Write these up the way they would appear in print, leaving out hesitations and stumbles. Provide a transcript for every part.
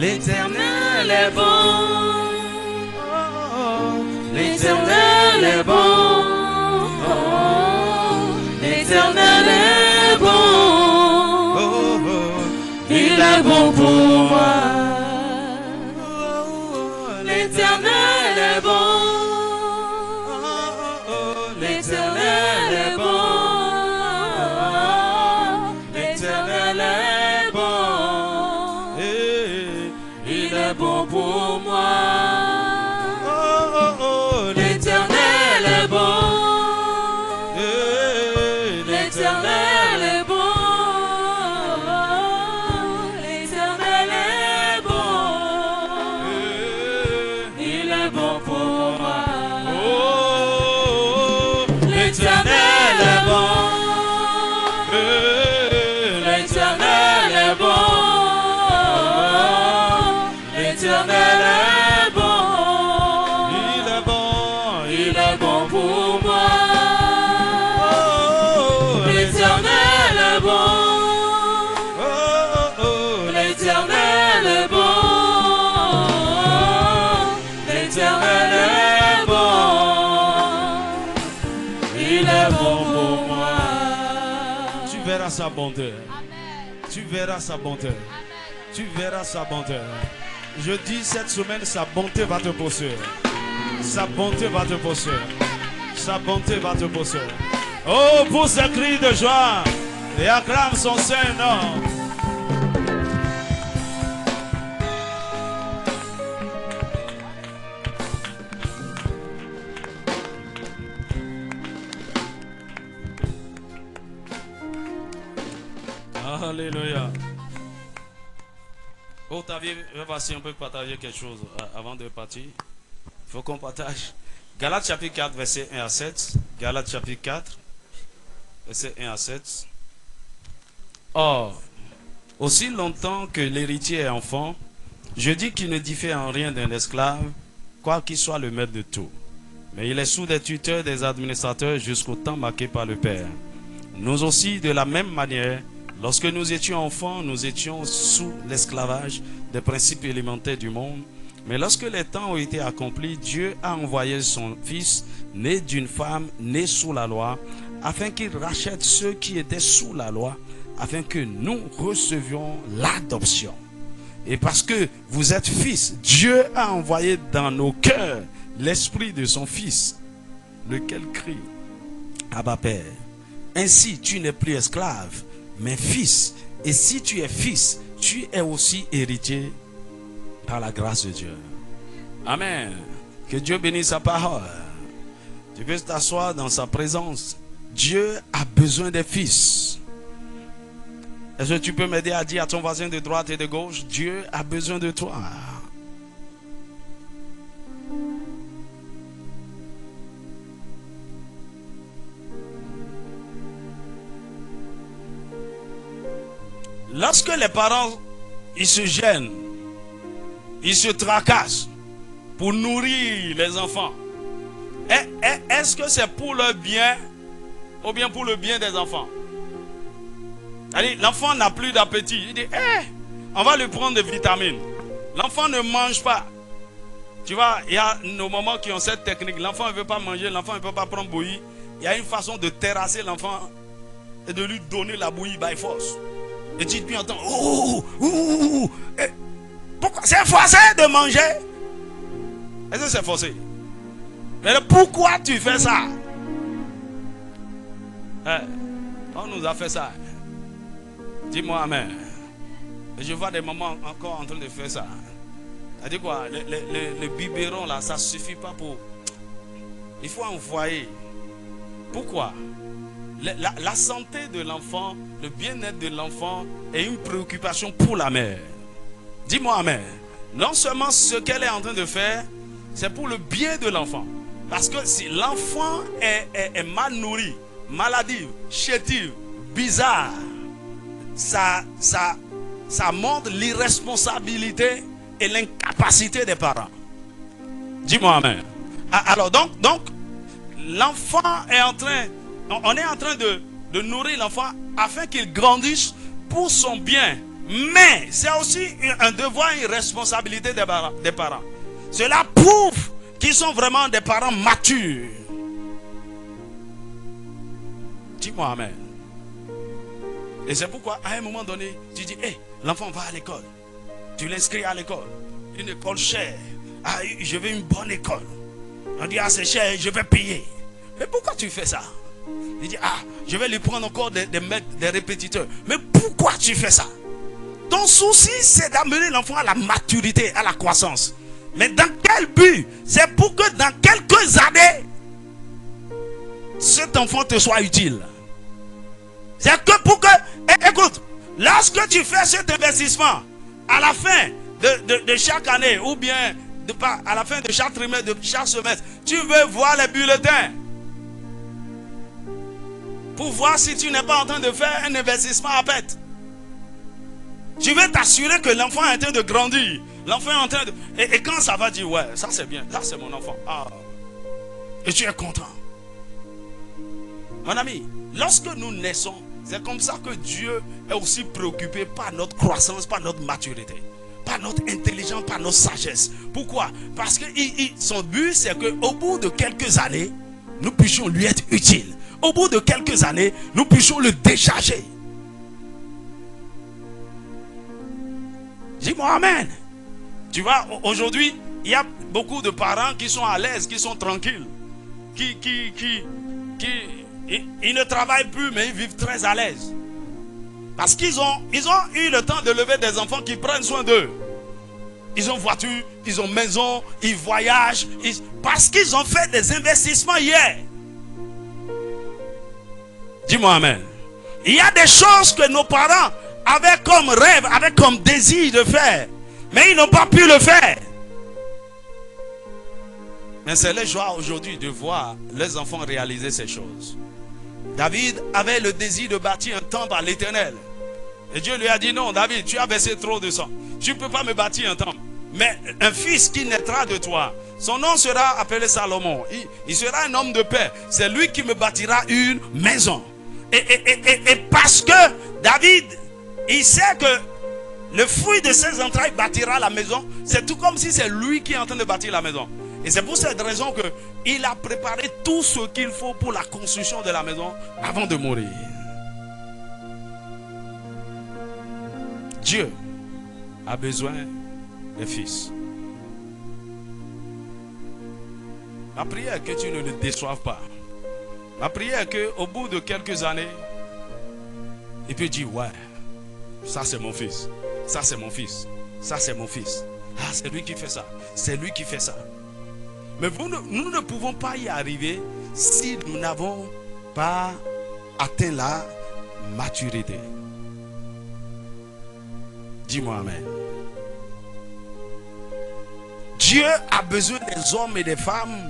L'Éternel est bon. L'Éternel est bon. L'Éternel est bon. Il est bon pour moi. L'Éternel est bon. L'Éternel est bon. L'Éternel est bon. Il est bon pour moi. L'Éternel est bon. L'Éternel est bon. L'Éternel est bon. Il est bon pour moi. L'Éternel est bon. L'Éternel est bon. L'Éternel est bon. Il est bon. Il est bon pour moi. L'Éternel est bon. L'Éternel est bon. L'Éternel est bon. Il est bon pour moi. Tu verras sa bonté. Amen. Tu verras sa bonté. Amen. Tu verras sa bonté. Je dis cette semaine, sa bonté va te posséder. Sa bonté va te posséder. Sa bonté va te posséder. Oh, pour ce cri de joie. Et acclame son Saint-Nom. Alléluia. Oh, Tavier, voici un peu partager quelque chose avant de partir. Il faut qu'on partage. Galates chapitre 4, verset 1 à 7. Galates chapitre 4, verset 1 à 7. Or, aussi longtemps que l'héritier est enfant, je dis qu'il ne diffère en rien d'un esclave, quoi qu'il soit le maître de tout. Mais il est sous des tuteurs, des administrateurs jusqu'au temps marqué par le Père. Nous aussi, de la même manière, lorsque nous étions enfants, nous étions sous l'esclavage des principes élémentaires du monde. Mais lorsque les temps ont été accomplis, Dieu a envoyé son Fils, né d'une femme, né sous la loi, afin qu'il rachète ceux qui étaient sous la loi, afin que nous recevions l'adoption. Et parce que vous êtes fils, Dieu a envoyé dans nos cœurs l'esprit de son Fils, lequel crie: Abba Père. Ainsi, tu n'es plus esclave, mais fils. Et si tu es fils, tu es aussi héritier par la grâce de Dieu. Amen. Que Dieu bénisse sa parole. Tu peux t'asseoir dans sa présence. Dieu a besoin des fils. Est-ce que tu peux m'aider à dire à ton voisin de droite et de gauche: Dieu a besoin de toi. Lorsque les parents, ils se gênent, ils se tracassent pour nourrir les enfants, est-ce que c'est pour leur bien ou bien pour le bien des enfants? L'enfant n'a plus d'appétit. Il dit: on va lui prendre des vitamines. L'enfant ne mange pas. Tu vois, il y a nos mamans qui ont cette technique. L'enfant ne veut pas manger, l'enfant ne peut pas prendre bouillie. Il y a une façon de terrasser l'enfant et de lui donner la bouillie by force. Et tu puis entends: pourquoi c'est forcé de manger? Est-ce que c'est forcé? Mais pourquoi tu fais ça? On nous a fait ça. Dis-moi amen. Et je vois des mamans encore en train de faire ça. Elle dit quoi? Le biberon là, ça ne suffit pas pour. Il faut envoyer. Pourquoi? La santé de l'enfant, le bien-être de l'enfant est une préoccupation pour la mère. Dis-moi amen. Non seulement ce qu'elle est en train de faire, c'est pour le bien de l'enfant. Parce que si l'enfant est mal nourri, maladif, chétif, bizarre, ça montre l'irresponsabilité et l'incapacité des parents. Dis-moi amen. Alors donc l'enfant est en train, on est en train de nourrir l'enfant afin qu'il grandisse pour son bien Mais c'est aussi un devoir et une responsabilité des parents. Cela prouve qu'ils sont vraiment des parents matures. Dis-moi amen. Et c'est pourquoi à un moment donné, tu dis, hey, l'enfant va à l'école. Tu l'inscris à l'école. Une école chère. Ah, je veux une bonne école. On dit, ah, c'est cher, je vais payer. Mais pourquoi tu fais ça? Il dit, ah, je vais lui prendre encore des répétiteurs. Mais pourquoi tu fais ça? Ton souci, c'est d'amener l'enfant à la maturité, à la croissance. Mais dans quel but? C'est pour que dans quelques années, cet enfant te soit utile. C'est que pour que, écoute, lorsque tu fais cet investissement, à la fin de chaque année, ou bien à la fin de chaque trimestre, de chaque semestre, tu veux voir les bulletins. Pour voir si tu n'es pas en train de faire un investissement à pète. Tu veux t'assurer que l'enfant est en train de grandir. L'enfant est en train de... Et quand ça va dire, ouais, ça c'est bien, là c'est mon enfant. Ah. Et tu es content. Mon ami, lorsque nous naissons, c'est comme ça que Dieu est aussi préoccupé par notre croissance, par notre maturité, par notre intelligence, par notre sagesse. Pourquoi? Parce que son but, c'est qu'au bout de quelques années, nous puissions lui être utiles. Au bout de quelques années, nous puissions le décharger. Dis-moi amen. Tu vois, aujourd'hui, il y a beaucoup de parents qui sont à l'aise, qui sont tranquilles, ils ne travaillent plus, mais ils vivent très à l'aise. Parce qu'ils ont eu le temps de lever des enfants qui prennent soin d'eux. Ils ont voiture, ils ont maison, ils voyagent, parce qu'ils ont fait des investissements hier. Dis-moi amen. Il y a des choses que nos parents avaient comme rêve, avaient comme désir de faire, mais ils n'ont pas pu le faire. Mais c'est la joie aujourd'hui de voir les enfants réaliser ces choses. David avait le désir de bâtir un temple à l'Éternel. Et Dieu lui a dit, non David, tu as versé trop de sang. Tu ne peux pas me bâtir un temple. Mais un fils qui naîtra de toi, son nom sera appelé Salomon. Il sera un homme de paix. C'est lui qui me bâtira une maison. Et parce que David, il sait que le fruit de ses entrailles bâtira la maison. C'est tout comme si c'est lui qui est en train de bâtir la maison. Et c'est pour cette raison qu'il a préparé tout ce qu'il faut pour la construction de la maison avant de mourir. Dieu a besoin des fils. Ma prière est que tu ne le déçoives pas. Ma prière est qu'au bout de quelques années, il peut dire, ouais, ça c'est mon fils, ça c'est mon fils, ça c'est mon fils. Ah, c'est lui qui fait ça, c'est lui qui fait ça. Mais nous ne pouvons pas y arriver si nous n'avons pas atteint la maturité. Dis-moi amen. Dieu a besoin des hommes et des femmes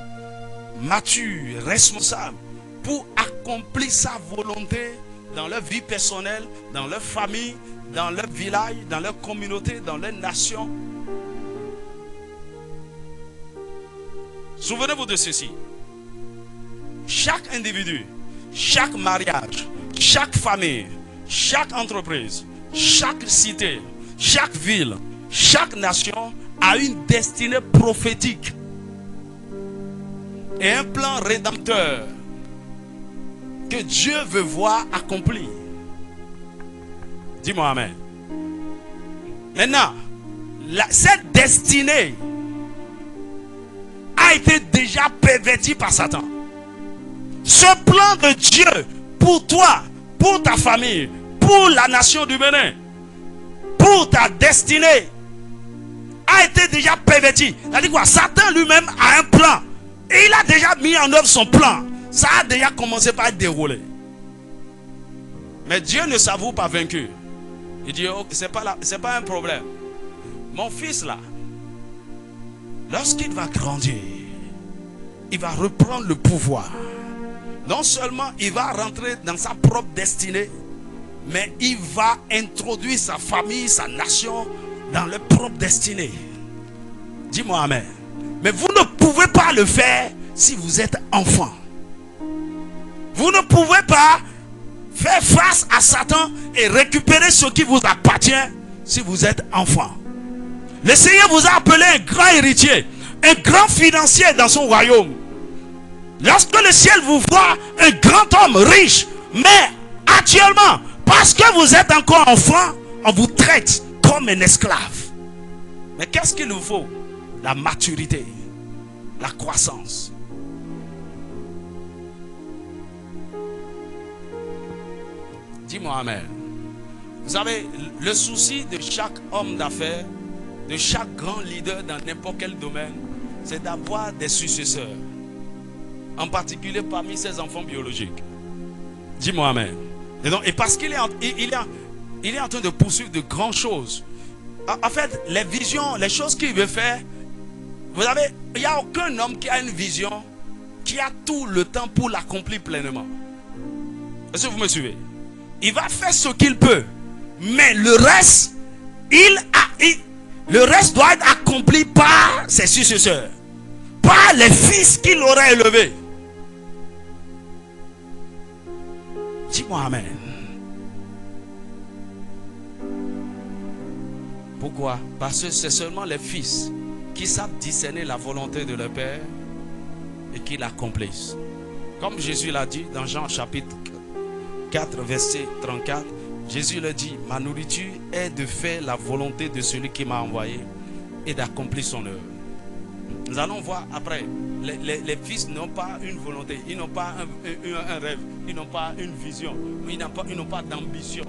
matures, responsables, pour accomplir sa volonté dans leur vie personnelle, dans leur famille, dans leur village, dans leur communauté, dans leur nation. Souvenez-vous de ceci. Chaque individu, chaque mariage, chaque famille, chaque entreprise, chaque cité, chaque ville, chaque nation a une destinée prophétique et un plan rédempteur que Dieu veut voir accompli. Dis-moi amen. Maintenant, cette destinée a été déjà pervertie par Satan. Ce plan de Dieu pour toi, pour ta famille, pour la nation du Bénin, pour ta destinée, a été déjà perverti. C'est-à-dire quoi? Satan lui-même a un plan. Et il a déjà mis en œuvre son plan. Ça a déjà commencé par être déroulé. Mais Dieu ne s'avoue pas vaincu. Il dit, oh, c'est pas un problème. Mon fils là, lorsqu'il va grandir, il va reprendre le pouvoir. Non seulement il va rentrer dans sa propre destinée, mais il va introduire sa famille, sa nation dans leur propre destinée. Dis-moi amen. Mais vous ne pouvez pas le faire si vous êtes enfant. Vous ne pouvez pas faire face à Satan et récupérer ce qui vous appartient si vous êtes enfant. Le Seigneur vous a appelé un grand héritier, un grand financier dans son royaume. Lorsque le ciel vous voit un grand homme riche, mais actuellement, parce que vous êtes encore enfant, on vous traite comme un esclave. Mais qu'est-ce qu'il nous faut? La maturité, la croissance. Dis-moi amen. Vous savez, le souci de chaque homme d'affaires, de chaque grand leader dans n'importe quel domaine, c'est d'avoir des successeurs. En particulier parmi ses enfants biologiques. Dis-moi amen. Et parce qu'il est en train de poursuivre de grandes choses. En fait, les visions, les choses qu'il veut faire, vous savez, il n'y a aucun homme qui a une vision, qui a tout le temps pour l'accomplir pleinement. Est-ce que vous me suivez? Il va faire ce qu'il peut, mais le reste, le reste doit être accompli par ses successeurs, par les fils qu'il aurait élevés. Dis-moi amen. Pourquoi? Parce que c'est seulement les fils qui savent discerner la volonté de leur père et qui l'accomplissent. Comme Jésus l'a dit dans Jean chapitre 4 verset 34, Jésus le dit: ma nourriture est de faire la volonté de celui qui m'a envoyé et d'accomplir son œuvre. Nous allons voir après. Les fils n'ont pas une volonté, ils n'ont pas un rêve, ils n'ont pas une vision, ils n'ont pas d'ambition.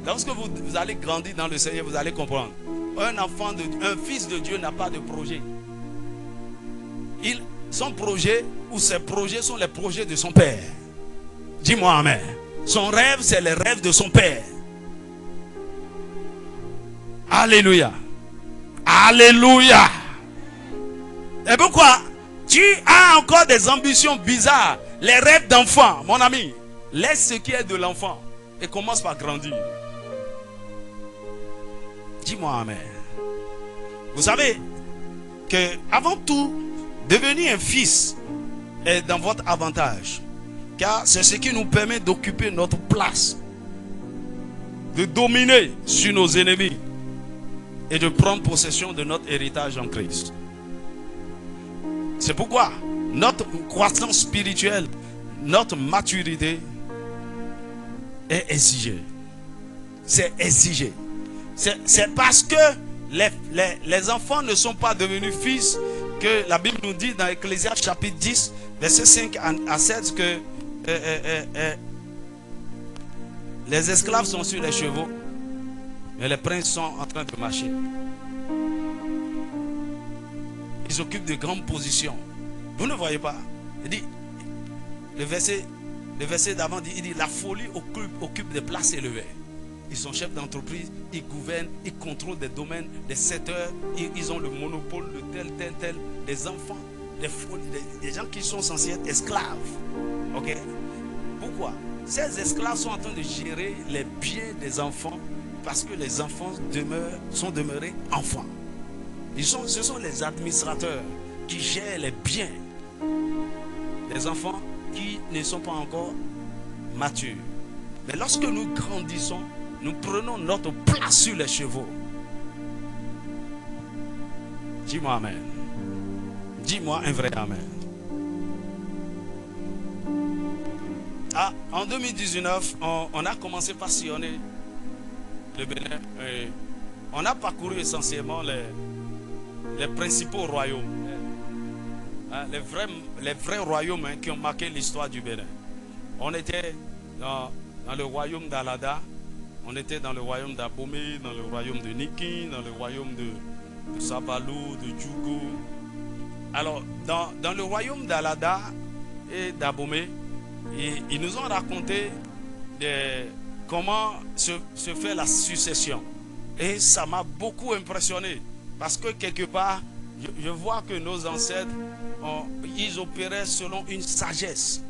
Lorsque vous allez grandir dans le Seigneur, vous allez comprendre. Un fils de Dieu n'a pas de projet. Son projet ou ses projets sont les projets de son père. Dis-moi amen. Son rêve, c'est les rêves de son père. Alléluia. Alléluia. Et pourquoi? Tu as encore des ambitions bizarres, les rêves d'enfant. Mon ami, laisse ce qui est de l'enfant et commence par grandir. Dis-moi amen. Vous savez que avant tout, devenir un fils est dans votre avantage, car c'est ce qui nous permet d'occuper notre place, de dominer sur nos ennemis et de prendre possession de notre héritage en Christ. C'est pourquoi notre croissance spirituelle, notre maturité est exigée. C'est exigé. C'est parce que les enfants ne sont pas devenus fils que la Bible nous dit dans Ecclésiaste chapitre 10, verset 5 à 7 que les esclaves sont sur les chevaux, mais les princes sont en train de marcher. Ils occupent de grandes positions. Vous ne voyez pas? Il dit, le verset d'avant dit, il dit, la folie occupe des places élevées. Ils sont chefs d'entreprise, ils gouvernent, ils contrôlent des domaines, des secteurs, ils ont le monopole de tel, des enfants, des gens qui sont censés être esclaves. Ok? Pourquoi? Ces esclaves sont en train de gérer les biens des enfants parce que les enfants sont demeurés enfants. Ce sont les administrateurs qui gèrent les biens des enfants qui ne sont pas encore matures. Mais lorsque nous grandissons, nous prenons notre place sur les chevaux. Dis-moi amen. Dis-moi un vrai amen. En 2019, on a commencé par sillonner le Bénin. On a parcouru essentiellement les principaux royaumes. Les vrais royaumes qui ont marqué l'histoire du Bénin. On était dans le royaume d'Alada, on était dans le royaume d'Abomey, dans le royaume de Niki, dans le royaume de Sabalou, de Djougou. Alors, dans le royaume d'Alada et d'Abomey, ils nous ont raconté comment se fait la succession. Et ça m'a beaucoup impressionné. Parce que quelque part, je vois que nos ancêtres, ils opéraient selon une sagesse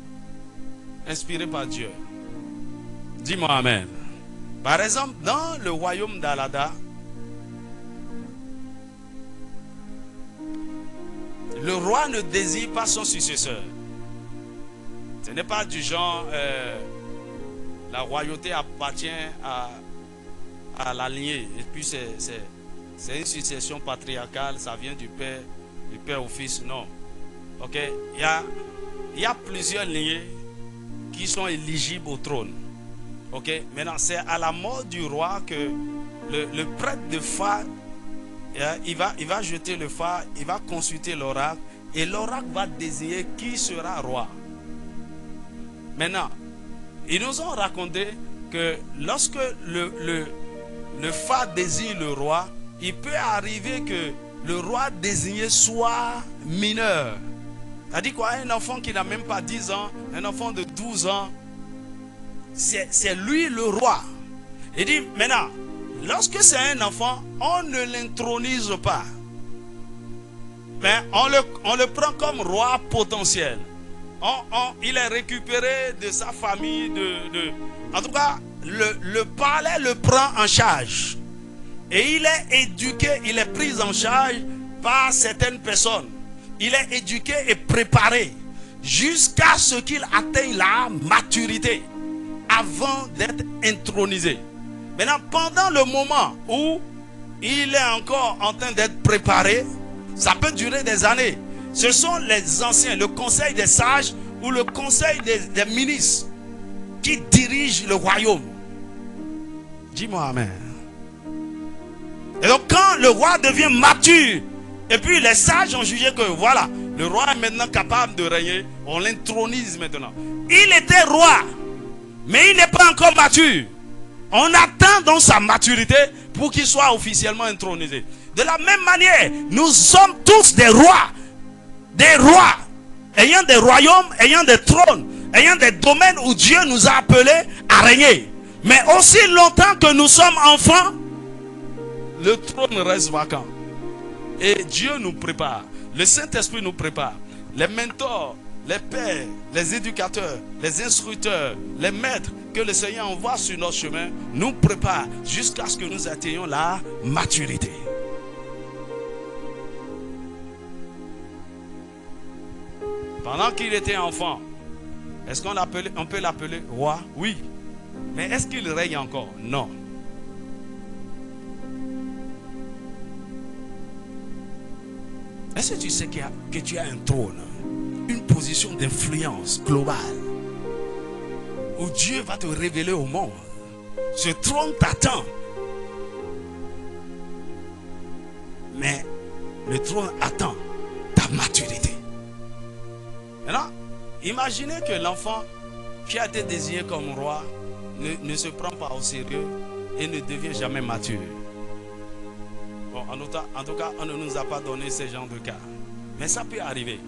inspirée par Dieu. Dis-moi amen. Par exemple, dans le royaume d'Alada, le roi ne désire pas son successeur. Ce n'est pas du genre, la royauté appartient à la lignée. Et puis c'est une succession patriarcale, ça vient du père au fils. Non. Ok, il y a plusieurs lignées qui sont éligibles au trône. Ok, maintenant c'est à la mort du roi que le prêtre de phare, il va jeter le phare, il va consulter l'oracle et l'oracle va désigner qui sera roi. Maintenant, ils nous ont raconté que lorsque le phare désigne le roi, il peut arriver que le roi désigné soit mineur. C'est-à-dire quoi, un enfant qui n'a même pas 10 ans, un enfant de 12 ans, c'est lui le roi. Il dit maintenant, lorsque c'est un enfant, on ne l'intronise pas. Mais on le prend comme roi potentiel. Il est récupéré de sa famille. En tout cas, le palais le prend en charge. Et il est éduqué, il est pris en charge par certaines personnes. Il est éduqué et préparé jusqu'à ce qu'il atteigne la maturité avant d'être intronisé. Maintenant, pendant le moment où il est encore en train d'être préparé, ça peut durer des années. Ce sont les anciens, le conseil des sages ou le conseil des ministres qui dirigent le royaume. Dis-moi amen. Et donc quand le roi devient mature, et puis les sages ont jugé que voilà, le roi est maintenant capable de régner, on l'intronise maintenant. Il était roi, mais il n'est pas encore mature. On attend donc sa maturité pour qu'il soit officiellement intronisé. De la même manière, nous sommes tous des rois, ayant des royaumes, ayant des trônes, ayant des domaines où Dieu nous a appelés à régner. Mais aussi longtemps que nous sommes enfants, le trône reste vacant. Et Dieu nous prépare. Le Saint-Esprit nous prépare. Les mentors, les pères, les éducateurs, les instructeurs, les maîtres que le Seigneur envoie sur notre chemin nous préparent jusqu'à ce que nous atteignions la maturité. Pendant qu'il était enfant, est-ce qu'on peut l'appeler roi? Oui. Mais est-ce qu'il règne encore? Non. Est-ce que tu sais que tu as un trône, une position d'influence globale, où Dieu va te révéler au monde? Ce trône t'attend. Mais le trône attend ta maturité. Maintenant, imaginez que l'enfant qui a été désigné comme roi ne se prend pas au sérieux et ne devient jamais mature. Bon, en tout cas, on ne nous a pas donné ce genre de cas. Mais ça peut arriver.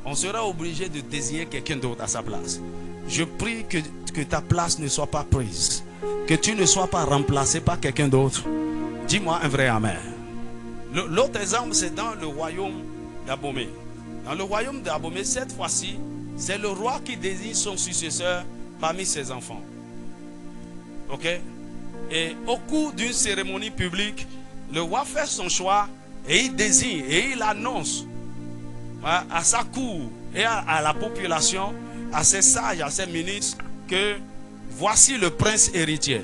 On sera obligé de désigner quelqu'un d'autre à sa place. Je prie que ta place ne soit pas prise. Que tu ne sois pas remplacé par quelqu'un d'autre. Dis-moi un vrai amen. L'autre exemple, c'est dans le royaume d'Abomey. Dans le royaume d'Abomey, cette fois-ci, c'est le roi qui désigne son successeur parmi ses enfants. Ok? Et au cours d'une cérémonie publique, le roi fait son choix et il désigne et il annonce à sa cour et à la population, à ses sages, à ses ministres, que voici le prince héritier.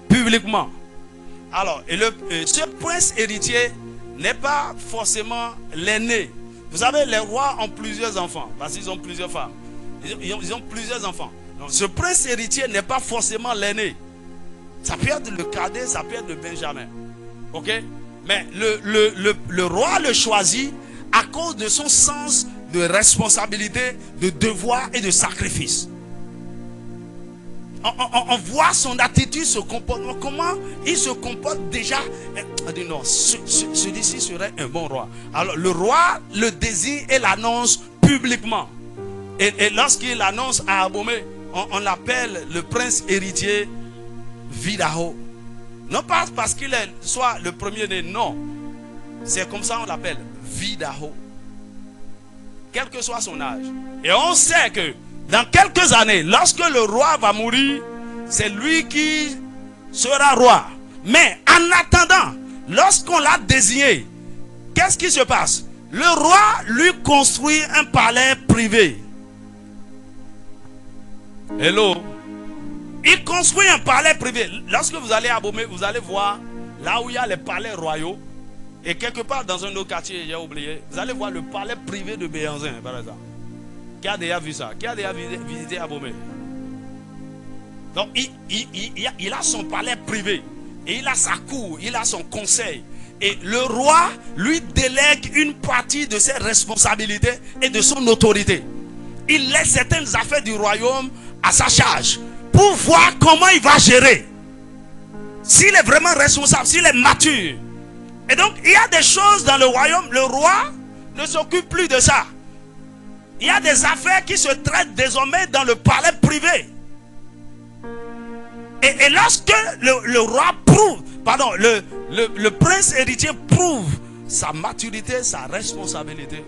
Publiquement. Alors, ce prince héritier n'est pas forcément l'aîné. Vous savez, les rois ont plusieurs enfants, parce qu'ils ont plusieurs femmes. Ils ont plusieurs enfants. Donc, ce prince héritier n'est pas forcément l'aîné. Ça peut être le cadet, ça peut être le benjamin. Ok? Mais le roi le choisit à cause de son sens de responsabilité, de devoir et de sacrifice. On voit son attitude, son comportement, comment il se comporte déjà. On dit non, celui-ci serait un bon roi. Alors le roi le désigne et l'annonce publiquement. Et lorsqu'il l'annonce à Abomey, on l'appelle le prince héritier Vidaho. Non pas parce qu'il est soit le premier-né, non. C'est comme ça on l'appelle, Vidaho. Quel que soit son âge. Et on sait que dans quelques années, lorsque le roi va mourir, c'est lui qui sera roi. Mais en attendant, lorsqu'on l'a désigné, qu'est-ce qui se passe? Le roi lui construit un palais privé. Hello? Il construit un palais privé. Lorsque vous allez à Abomey, vous allez voir là où il y a les palais royaux. Et quelque part dans un autre quartier, j'ai oublié, vous allez voir le palais privé de Béhanzin, par exemple. Qui a déjà vu ça? Qui a déjà visité Abomey? Donc il a son palais privé. Et il a sa cour, il a son conseil. Et le roi lui délègue une partie de ses responsabilités et de son autorité. Il laisse certaines affaires du royaume à sa charge pour voir comment il va gérer. S'il est vraiment responsable, s'il est mature. Et donc il y a des choses dans le royaume, le roi ne s'occupe plus de ça. Il y a des affaires qui se traitent désormais dans le palais privé. Et lorsque le roi prouve, pardon, le prince héritier prouve sa maturité, sa responsabilité,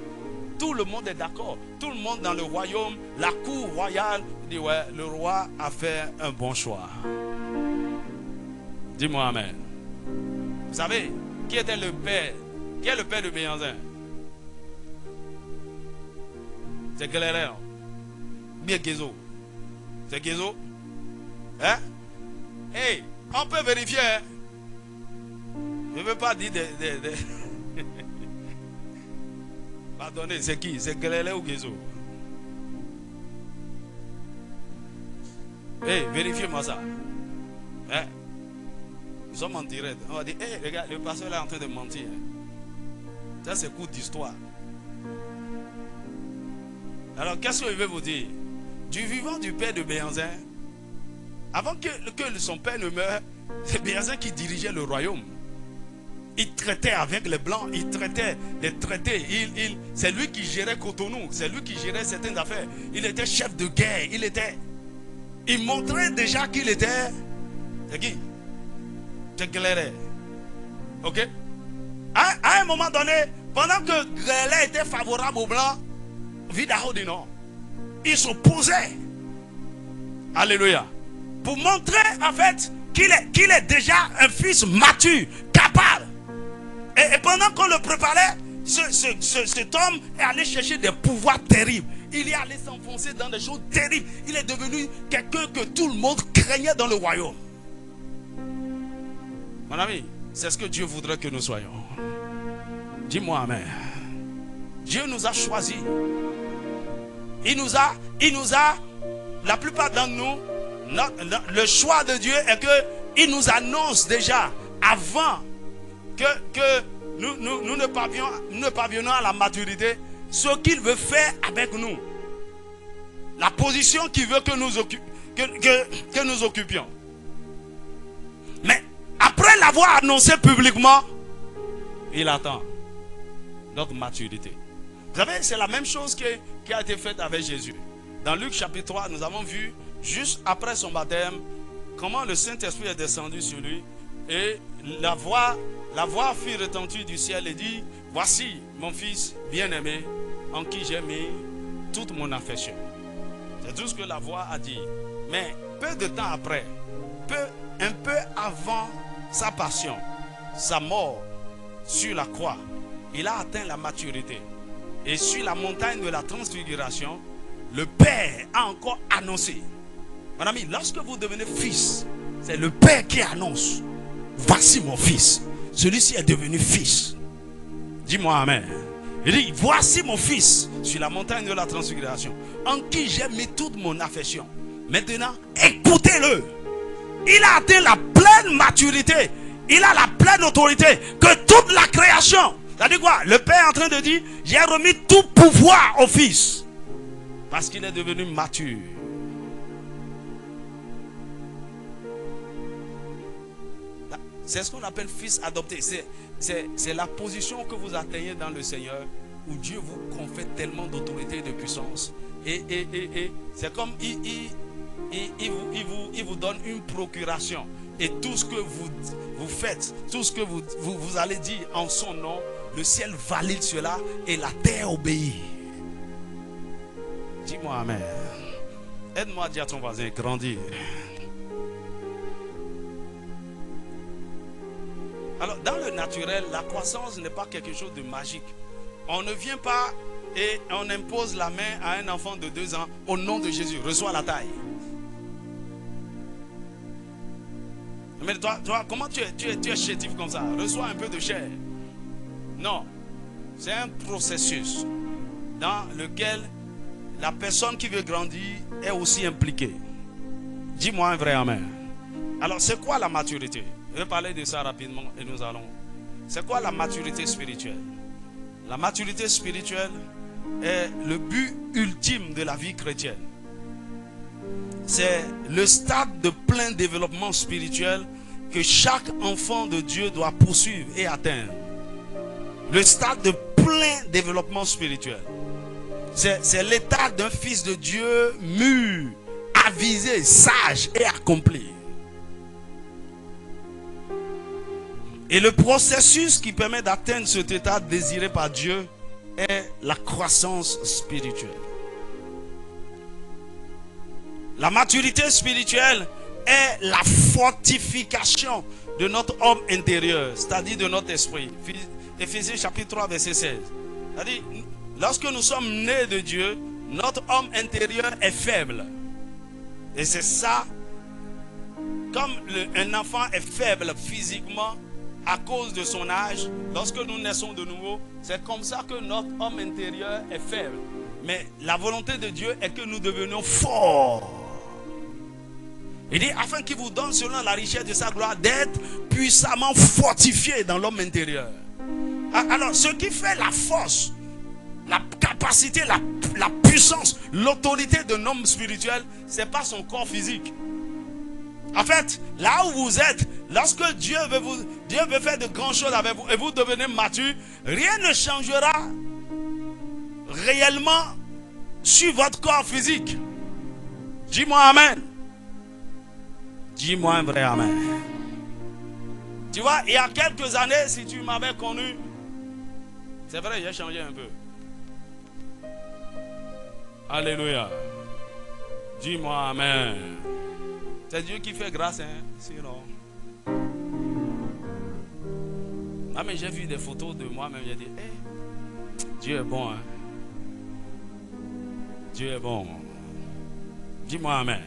tout le monde est d'accord. Tout le monde dans le royaume, la cour royale, dit ouais, le roi a fait un bon choix. Dis-moi amen. Vous savez, qui était le père? Qui est le père de Béhanzin? C'est Galéré. Bien Guézo. C'est Guézo? Hein? Hey, on peut vérifier. Hein? Je ne veux pas dire des... Pardonnez, c'est qui? C'est Galéré ou Guézo? Hey, vérifiez-moi ça. Hein? Nous sommes en direct. On va dire, hey, regarde, le pasteur là est en train de mentir. Ça, c'est coup d'histoire. Alors, qu'est-ce que je veux vous dire? Du vivant du père de Béhanzin, avant que son père ne meure, c'est Béhanzin qui dirigeait le royaume. Il traitait avec les blancs, il traitait les traités. C'est lui qui gérait Cotonou, c'est lui qui gérait certaines affaires. Il était chef de guerre, il montrait déjà qu'il était... C'est qui? C'est Galéré. Ok? À un moment donné, pendant que Galéré était favorable aux blancs, Vidaho dit non. Il s'opposait. Alléluia. Pour montrer en fait qu'il est déjà un fils mature, capable. Et pendant qu'on le préparait, cet homme est allé chercher des pouvoirs terribles. Il est allé s'enfoncer dans des choses terribles. Il est devenu quelqu'un que tout le monde craignait dans le royaume. Mon ami, c'est ce que Dieu voudrait que nous soyons. Dis-moi amen. Dieu nous a choisis. Il nous a, la plupart d'entre nous, le choix de Dieu est qu'il nous annonce déjà avant que nous ne parviennons à la maturité ce qu'il veut faire avec nous. La position qu'il veut que nous occupions. Mais après l'avoir annoncé publiquement, il attend notre maturité. Vous savez, c'est la même chose qui a été faite avec Jésus. Dans Luc chapitre 3, nous avons vu, juste après son baptême, comment le Saint-Esprit est descendu sur lui. Et la voix fit retentir du ciel et dit, voici mon fils bien-aimé, en qui j'ai mis toute mon affection. C'est tout ce que la voix a dit. Mais peu de temps après, un peu avant sa passion, sa mort sur la croix, il a atteint la maturité. Et sur la montagne de la transfiguration, le Père a encore annoncé. Mon ami, lorsque vous devenez fils, c'est le Père qui annonce. Voici mon fils. Celui-ci est devenu fils. Dis-moi amen. Il dit, voici mon fils sur la montagne de la transfiguration, en qui j'ai mis toute mon affection. Maintenant, écoutez-le. Il a atteint la pleine maturité. Il a la pleine autorité que toute la création. C'est-à-dire quoi? Le Père est en train de dire, j'ai remis tout pouvoir au Fils. Parce qu'il est devenu mature. C'est ce qu'on appelle fils adopté. C'est la position que vous atteignez dans le Seigneur, où Dieu vous confère tellement d'autorité et de puissance. Et c'est comme il vous donne une procuration. Et tout ce que vous faites, tout ce que vous allez dire en son nom, le ciel valide cela et la terre obéit. Dis-moi amen. Aide-moi à dire à ton voisin, grandir. Alors, dans le naturel, la croissance n'est pas quelque chose de magique. On ne vient pas et on impose la main à un enfant de 2 ans au nom de Jésus. Reçois la taille. Mais toi comment tu es chétif comme ça? Reçois un peu de chair. Non. C'est un processus dans lequel la personne qui veut grandir est aussi impliquée. Dis-moi un vrai amen. Alors, c'est quoi la maturité? Je vais parler de ça rapidement et nous allons. C'est quoi la maturité spirituelle? La maturité spirituelle est le but ultime de la vie chrétienne. C'est le stade de plein développement spirituel que chaque enfant de Dieu doit poursuivre et atteindre. Le stade de plein développement spirituel. C'est l'état d'un fils de Dieu mûr, avisé, sage et accompli. Et le processus qui permet d'atteindre cet état désiré par Dieu est la croissance spirituelle. La maturité spirituelle est la fortification de notre homme intérieur, c'est-à-dire de notre esprit. Éphésiens chapitre 3 verset 16. C'est-à-dire, lorsque nous sommes nés de Dieu, notre homme intérieur est faible. Et c'est ça, comme un enfant est faible physiquement à cause de son âge, lorsque nous naissons de nouveau, c'est comme ça que notre homme intérieur est faible. Mais la volonté de Dieu est que nous devenions forts. Il dit, afin qu'il vous donne selon la richesse de sa gloire d'être puissamment fortifié dans l'homme intérieur. Alors, ce qui fait la force, la capacité, la puissance, l'autorité d'un homme spirituel, ce n'est pas son corps physique. En fait, là où vous êtes, lorsque Dieu veut faire de grandes choses avec vous et vous devenez mature, rien ne changera réellement sur votre corps physique. Dis-moi amen. Dis-moi un vrai amen. Tu vois, il y a quelques années, si tu m'avais connu, c'est vrai, j'ai changé un peu. Alléluia. Dis-moi amen. C'est Dieu qui fait grâce, hein, sinon. Ah, mais j'ai vu des photos de moi-même, j'ai dit, hey, Dieu est bon, hein. Dieu est bon. Dis-moi amen.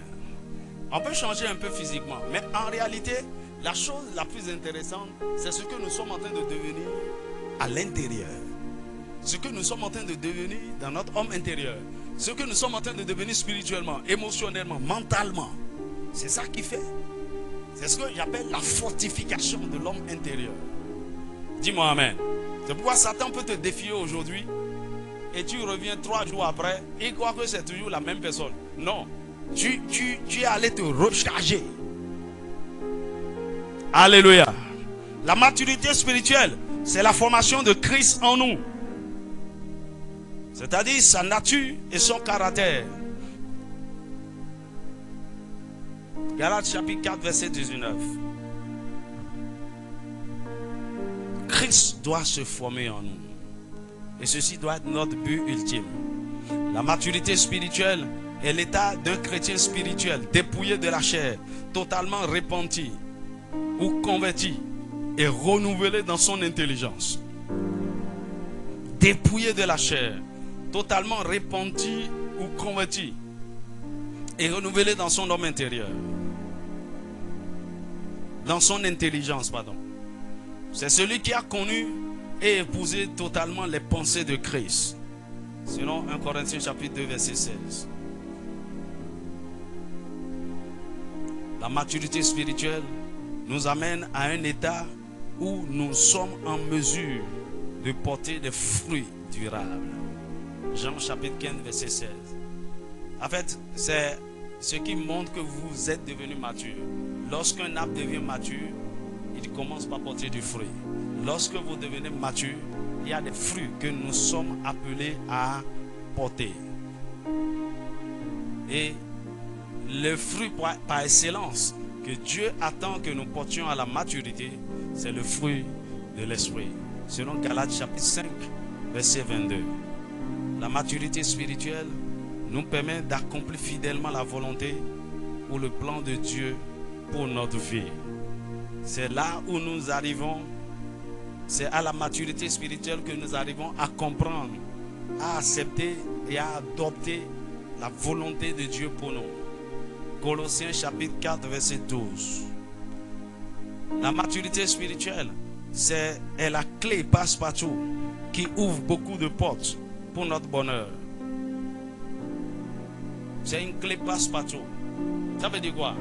On peut changer un peu physiquement, mais en réalité, la chose la plus intéressante, c'est ce que nous sommes en train de devenir à l'intérieur. Ce que nous sommes en train de devenir dans notre homme intérieur. Ce que nous sommes en train de devenir spirituellement, émotionnellement, mentalement. C'est ça qui fait. C'est ce que j'appelle la fortification de l'homme intérieur. Dis-moi amen. C'est pourquoi Satan peut te défier aujourd'hui et tu reviens 3 jours après et croit que c'est toujours la même personne. Non. Tu es allé te recharger. Alléluia. La maturité spirituelle, c'est la formation de Christ en nous. C'est-à-dire sa nature et son caractère. Galates chapitre 4 verset 19. Christ doit se former en nous. Et ceci doit être notre but ultime. La maturité spirituelle est l'état d'un chrétien spirituel dépouillé de la chair, totalement repenti ou converti et renouvelé dans son intelligence. Dépouillé de la chair, totalement repenti ou converti et renouvelé dans son homme intérieur. Dans son intelligence, pardon. C'est celui qui a connu et épousé totalement les pensées de Christ. Selon 1 Corinthiens chapitre 2 verset 16. La maturité spirituelle nous amène à un état où nous sommes en mesure de porter des fruits durables. Jean chapitre 15 verset 16. En fait, c'est ce qui montre que vous êtes devenu mature. Lorsqu'un arbre devient mature, il commence par porter du fruit. Lorsque vous devenez mature, il y a des fruits que nous sommes appelés à porter. Et le fruit par excellence que Dieu attend que nous portions à la maturité, c'est le fruit de l'esprit. Selon Galates chapitre 5, verset 22. La maturité spirituelle nous permet d'accomplir fidèlement la volonté ou le plan de Dieu pour notre vie. C'est là où nous arrivons, c'est à la maturité spirituelle que nous arrivons à comprendre, à accepter et à adopter la volonté de Dieu pour nous. Colossiens chapitre 4 verset 12. La maturité spirituelle, c'est la clé passe-partout qui ouvre beaucoup de portes pour notre bonheur. C'est une clé passe-partout. Ça veut dire quoi?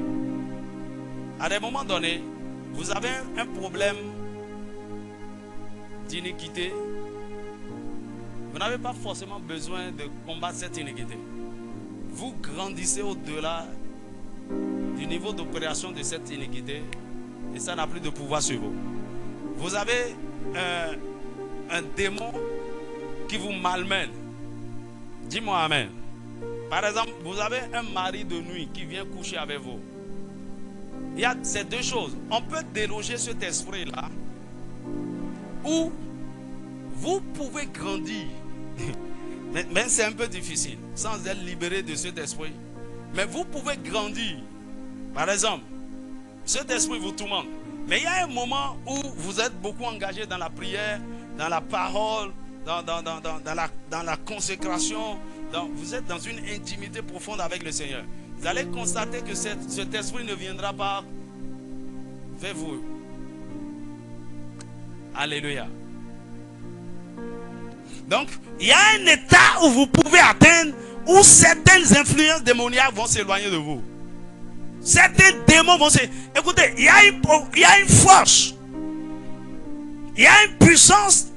À des moments donnés, vous avez un problème d'iniquité. Vous n'avez pas forcément besoin de combattre cette iniquité. Vous grandissez au-delà du niveau d'opération de cette iniquité et ça n'a plus de pouvoir sur vous. Vous avez un démon qui vous malmène. Dis-moi amen. Par exemple, vous avez un mari de nuit qui vient coucher avec vous. Il y a ces deux choses. On peut déloger cet esprit-là ou vous pouvez grandir. Mais c'est un peu difficile sans être libéré de cet esprit. Mais vous pouvez grandir. Par exemple, cet esprit vous tourmente. Mais il y a un moment où vous êtes beaucoup engagé dans la prière, dans la parole, dans la consécration. Vous êtes dans une intimité profonde avec le Seigneur. Vous allez constater que cet esprit ne viendra pas vers vous. Alléluia. Donc, il y a un état où vous pouvez atteindre où certaines influences démoniaques vont s'éloigner de vous. Certains démons vont s'éloigner. Écoutez, il y a une force. Il y a une puissance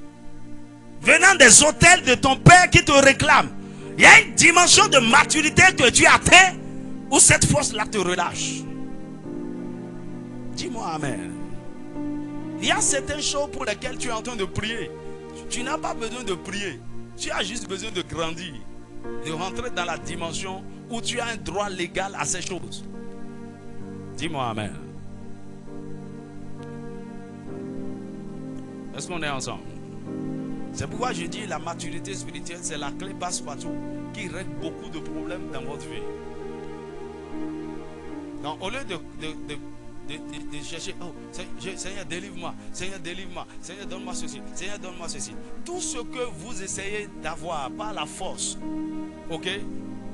venant des hôtels de ton père qui te réclame. Il y a une dimension de maturité que tu atteins où cette force-là te relâche. Dis-moi amen. Il y a certaines choses pour lesquelles tu es en train de prier. Tu n'as pas besoin de prier. Tu as juste besoin de grandir. De rentrer dans la dimension où tu as un droit légal à ces choses. Dis-moi amen. Est-ce qu'on est ensemble? C'est pourquoi je dis la maturité spirituelle, c'est la clé passe-partout qui règle beaucoup de problèmes dans votre vie. Donc au lieu de chercher, oh Seigneur délivre-moi, Seigneur délivre-moi, Seigneur donne-moi ceci, Seigneur donne-moi ceci. Tout ce que vous essayez d'avoir par la force, ok,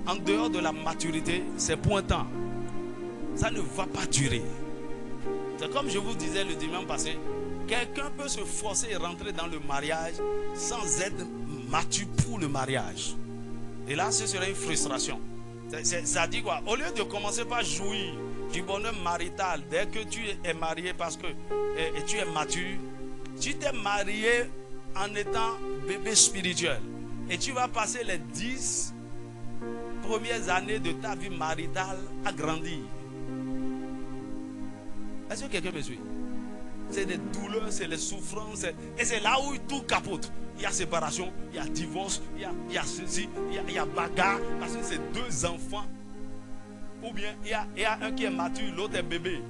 en dehors de la maturité, c'est pour un temps. Ça ne va pas durer. C'est comme je vous disais le dimanche passé, quelqu'un peut se forcer et rentrer dans le mariage sans être mature pour le mariage. Et là, ce serait une frustration. Ça dit quoi? Au lieu de commencer par jouir du bonheur marital dès que tu es marié parce que et tu es mature, tu t'es marié en étant bébé spirituel. Et tu vas passer les 10 premières années de ta vie maritale à grandir. Est-ce que quelqu'un me suit? C'est des douleurs, c'est les souffrances. Et c'est là où tout capote. Il y a séparation, il y a divorce, il y a ceci, il y a bagarre. Parce que c'est deux enfants. Ou bien il y a un qui est mature, l'autre est bébé.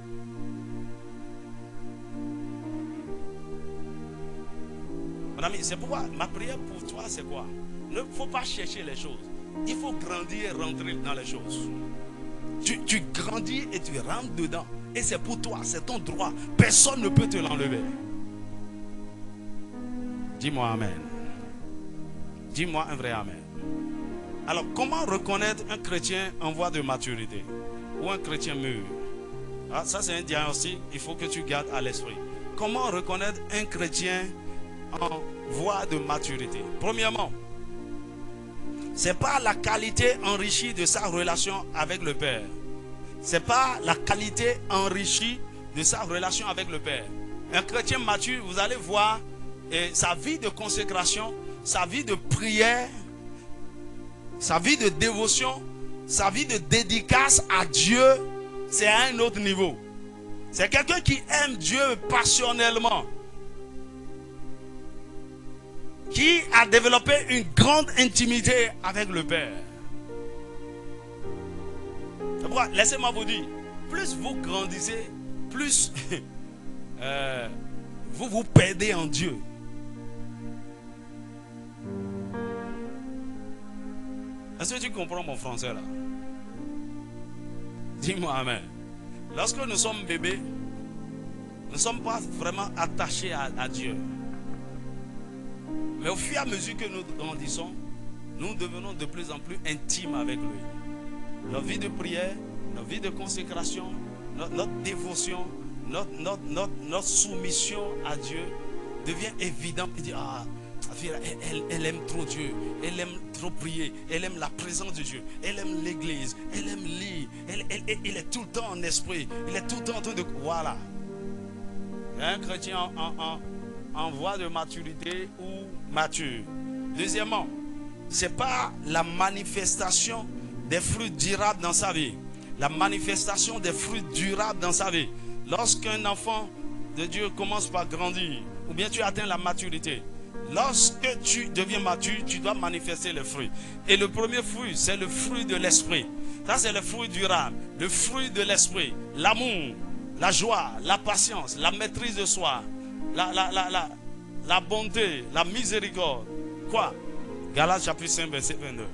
Mon ami, c'est pourquoi ma prière pour toi, c'est quoi? Ne faut pas chercher les choses. Il faut grandir et rentrer dans les choses. Tu grandis et tu rentres dedans. Et c'est pour toi, c'est ton droit. Personne ne peut te l'enlever. Dis-moi amen. Dis-moi un vrai amen. Alors, comment reconnaître un chrétien en voie de maturité? Ou un chrétien mûr? Ah, ça, c'est un diagnostic, il faut que tu gardes à l'esprit. Comment reconnaître un chrétien en voie de maturité? Premièrement, c'est pas la qualité enrichie de sa relation avec le Père. C'est pas la qualité enrichie de sa relation avec le Père. Un chrétien mature, vous allez voir sa vie de consécration, sa vie de prière, sa vie de dévotion, sa vie de dédicace à Dieu, c'est à un autre niveau. C'est quelqu'un qui aime Dieu passionnellement, qui a développé une grande intimité avec le Père. Laissez-moi vous dire, plus vous grandissez, plus vous vous perdez en Dieu. Est-ce que tu comprends mon français là? Dis-moi amen. Lorsque nous sommes bébés, nous ne sommes pas vraiment attachés à Dieu. Mais au fur et à mesure que nous grandissons, nous devenons de plus en plus intimes avec lui. Notre vie de prière, notre vie de consécration, notre dévotion, notre soumission à Dieu devient évidente. Il dit, ah, elle aime trop Dieu, elle aime trop prier, elle aime la présence de Dieu, elle aime l'église, elle aime lire, il est tout le temps en esprit, il est tout le temps en train de... Voilà. Un chrétien en voie de maturité ou mature. Deuxièmement, ce n'est pas la manifestation des fruits durables dans sa vie. La manifestation des fruits durables dans sa vie. Lorsqu'un enfant de Dieu commence par grandir, ou bien tu atteins la maturité, lorsque tu deviens mature, tu dois manifester les fruits. Et le premier fruit, c'est le fruit de l'esprit. Ça, c'est le fruit durable. Le fruit de l'esprit. L'amour, la joie, la patience, la maîtrise de soi, la bonté, la miséricorde. Quoi? Galates chapitre 5, verset 22.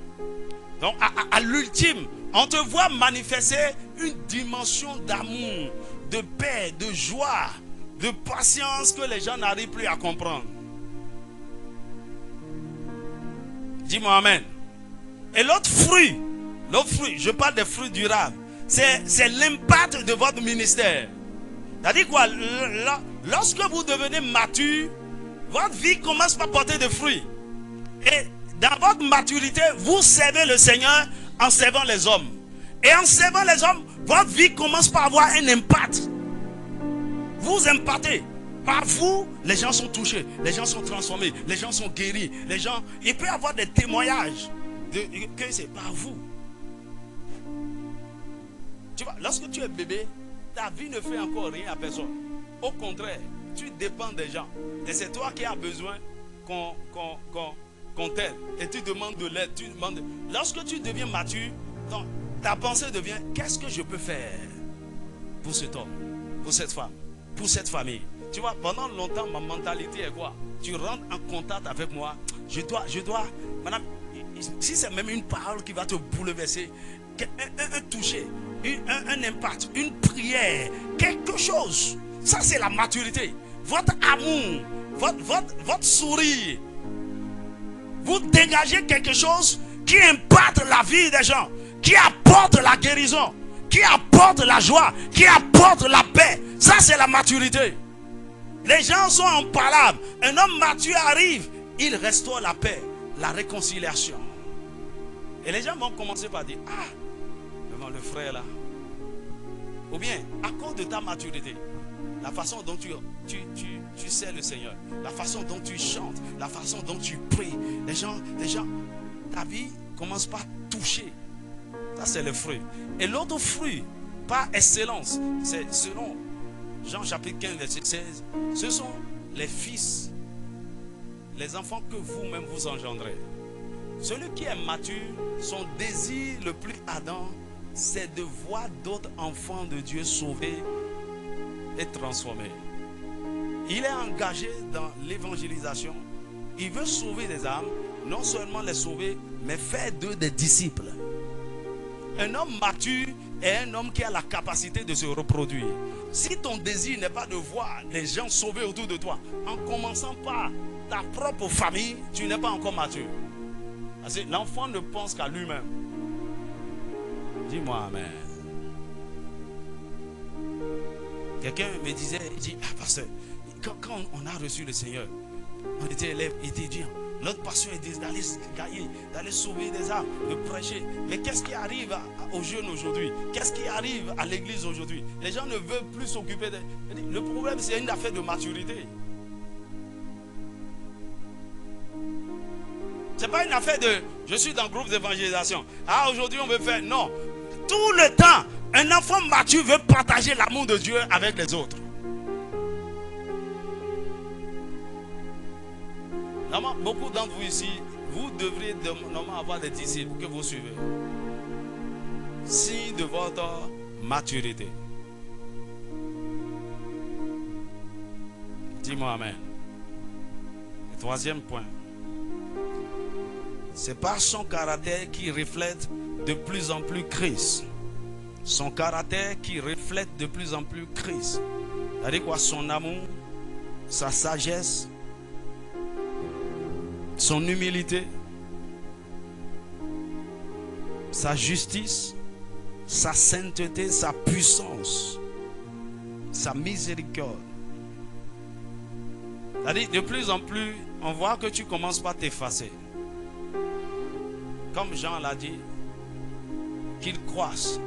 Donc, à l'ultime, on te voit manifester une dimension d'amour, de paix, de joie, de patience que les gens n'arrivent plus à comprendre. Dis-moi amen. Et l'autre fruit, je parle des fruits durables, c'est l'impact de votre ministère. C'est-à-dire quoi? Lorsque vous devenez mature, votre vie commence par porter des fruits. Et dans votre maturité, vous servez le Seigneur en servant les hommes. Et en servant les hommes, votre vie commence par avoir un impact. Vous impactez. Par vous, les gens sont touchés, les gens sont transformés, les gens sont guéris. Les gens, il peut y avoir des témoignages que c'est par vous. Tu vois, lorsque tu es bébé, ta vie ne fait encore rien à personne. Au contraire, tu dépends des gens. Et c'est toi qui as besoin qu'on t'aide. Et tu demandes de l'aide. Lorsque tu deviens mature, ta pensée devient: qu'est-ce que je peux faire pour cet homme, pour cette femme, pour cette famille? Tu vois, pendant longtemps, ma mentalité est quoi? Tu rentres en contact avec moi. Je dois, madame, si c'est même une parole qui va te bouleverser, un toucher, un impact, une prière, quelque chose. Ça, c'est la maturité. Votre amour, votre sourire. Vous dégagez quelque chose qui impacte la vie des gens, qui apporte la guérison, qui apporte la joie, qui apporte la paix. Ça, c'est la maturité. Les gens sont en palabre. Un homme mature arrive, il restaure la paix, la réconciliation. Et les gens vont commencer par dire: ah, devant le frère là. Ou bien, à cause de ta maturité, la façon dont tu sais le Seigneur, la façon dont tu chantes, la façon dont tu pries, les gens, ta vie commence par toucher. Ça, c'est le fruit. Et l'autre fruit, par excellence, c'est selon Jean chapitre 15, verset 16, ce sont les fils, les enfants que vous-même vous engendrez. Celui qui est mature, son désir le plus ardent, c'est de voir d'autres enfants de Dieu sauvés et transformés. Il est engagé dans l'évangélisation. Il veut sauver des âmes, non seulement les sauver, mais faire d'eux des disciples. Un homme mature est un homme qui a la capacité de se reproduire. Si ton désir n'est pas de voir les gens sauvés autour de toi, en commençant par ta propre famille, tu n'es pas encore mature. Parce que l'enfant ne pense qu'à lui-même. Dis-moi amen. Quelqu'un me disait, il dit: ah, pasteur, quand on a reçu le Seigneur, on était élèves étudiants. Notre passion est d'aller gagner, d'aller sauver des âmes, de prêcher. Mais qu'est-ce qui arrive aux jeunes aujourd'hui? Qu'est-ce qui arrive à l'église aujourd'hui? Les gens ne veulent plus s'occuper de... Le problème, c'est une affaire de maturité. Ce n'est pas une affaire de... je suis dans le groupe d'évangélisation. Ah, aujourd'hui on veut faire... Non. Tout le temps, un enfant mature veut partager l'amour de Dieu avec les autres. Normalement, beaucoup d'entre vous ici, vous devriez normalement avoir des disciples que vous suivez. Signe de votre maturité. Dis-moi amen. Le troisième point. C'est par son caractère qui reflète de plus en plus Christ. Son caractère qui reflète de plus en plus Christ. C'est-à-dire quoi? Son amour, sa sagesse, son humilité, sa justice, sa sainteté, sa puissance. sa miséricorde. C'est-à-dire, de plus en plus, on voit que tu commences par t'effacer. Comme Jean l'a dit, qu'il croisse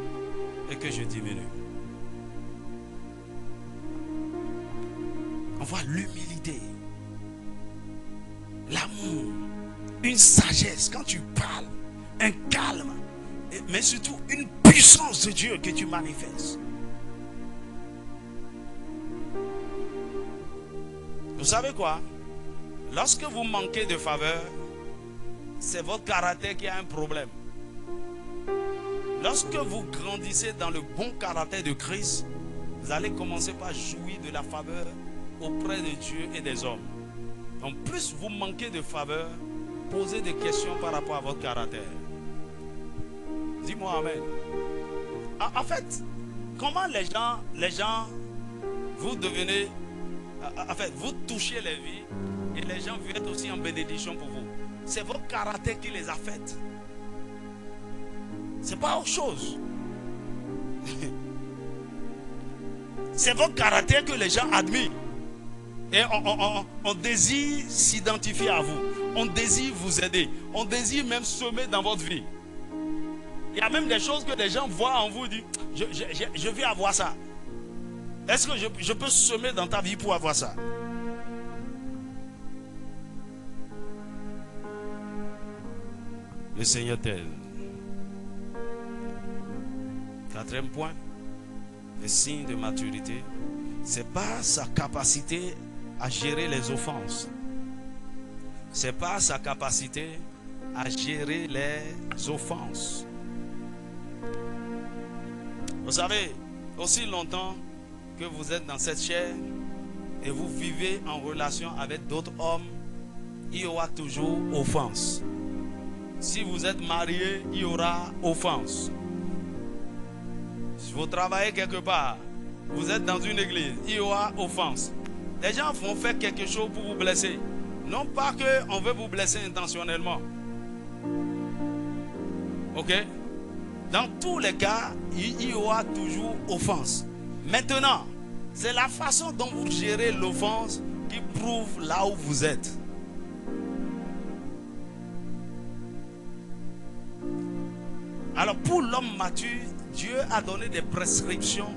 et que je diminue. On voit l'humilité, l'amour, une sagesse quand tu parles, un calme, mais surtout une puissance de Dieu que tu manifestes. Vous savez quoi? Lorsque vous manquez de faveur, c'est votre caractère qui a un problème. Lorsque vous grandissez dans le bon caractère de Christ, vous allez commencer par jouir de la faveur auprès de Dieu et des hommes. En plus, vous manquez de faveur, posez des questions par rapport à votre caractère. Dis-moi amen. En fait, comment les gens, vous devenez, en fait, vous touchez les vies et les gens viennent aussi en bénédiction pour vous. C'est votre caractère qui les affecte. C'est pas autre chose. C'est votre caractère que les gens admirent. Et on désire s'identifier à vous. On désire vous aider. On désire même semer dans votre vie. Il y a même des choses que les gens voient en vous et disent, je veux avoir ça. Est-ce que je peux semer dans ta vie pour avoir ça? Le Seigneur t'aide. Quatrième point, le signe de maturité, c'est pas sa capacité à gérer les offenses. C'est pas sa capacité à gérer les offenses. Vous savez, aussi longtemps que vous êtes dans cette chair et vous vivez en relation avec d'autres hommes, il y aura toujours offense. Si vous êtes marié, il y aura offense. Si vous travaillez quelque part, vous êtes dans une église, il y aura offense. Les gens vont faire quelque chose pour vous blesser. Non pas qu'on veut vous blesser intentionnellement. Ok? Dans tous les cas, il y aura toujours offense. Maintenant, c'est la façon dont vous gérez l'offense qui prouve là où vous êtes. Alors pour l'homme mature, Dieu a donné des prescriptions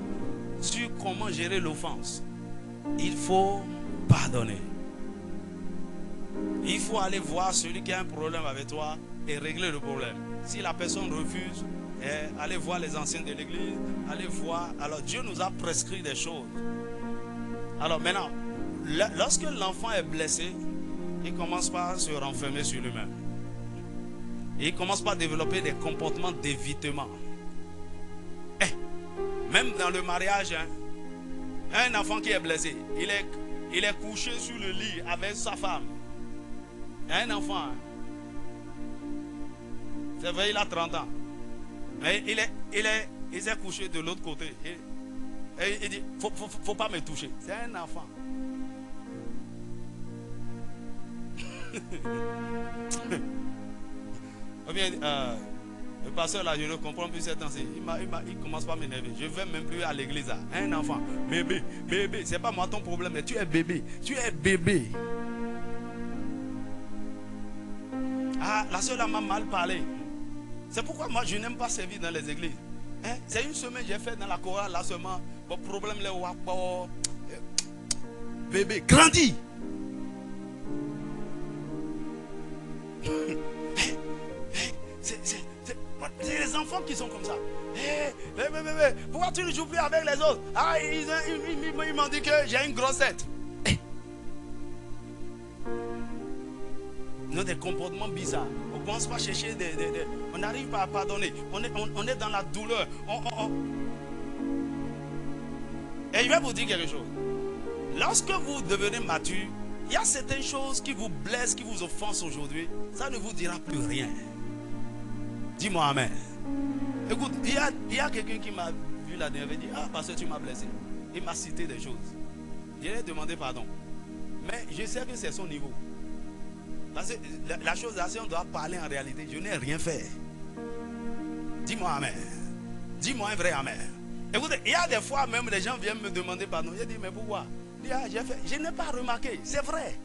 sur comment gérer l'offense. Il faut pardonner. Il faut aller voir celui qui a un problème avec toi et régler le problème. Si la personne refuse, allez voir les anciens de l'église, allez voir. Alors Dieu nous a prescrit des choses. Alors maintenant, lorsque l'enfant est blessé, il commence par se renfermer sur lui-même. Et il commence par développer des comportements d'évitement. Même dans le mariage, un enfant qui est blessé, il est couché sur le lit avec sa femme. Un enfant, c'est vrai, il a 30 ans. Mais il s'est couché de l'autre côté. Et il dit, faut pas me toucher. C'est un enfant. Le pasteur là, je ne comprends plus cette temps-ci. Il commence pas à m'énerver. Je ne vais même plus à l'église là. Un enfant, bébé, c'est pas moi ton problème, mais tu es bébé. Tu es bébé. Ah, la soeur m'a mal parlé. C'est pourquoi moi je n'aime pas servir dans les églises. C'est une semaine j'ai fait dans la chorale là seulement. Bon problème là, bébé, grandis. C'est les enfants qui sont comme ça. Pourquoi tu ne joues plus avec les autres? Ah, ils m'ont dit que j'ai une grosse tête. Nous, des comportements bizarres. On ne commence pas à chercher on n'arrive pas à pardonner. On est dans la douleur. Et je vais vous dire quelque chose. Lorsque vous devenez mature, il y a certaines choses qui vous blessent, qui vous offensent aujourd'hui. Ça ne vous dira plus rien. Dis-moi amen. Écoute, il y a quelqu'un qui m'a vu la dernière fois et dit, ah, parce que tu m'as blessé. Il m'a cité des choses. Je lui ai demandé pardon. Mais je sais que c'est son niveau. Parce que la chose là, si on doit parler en réalité, je n'ai rien fait. Dis-moi amen. Dis-moi un vrai amen. Écoutez, il y a des fois même les gens viennent me demander pardon. Je dis mais pourquoi? Je dis, je n'ai pas remarqué, c'est vrai.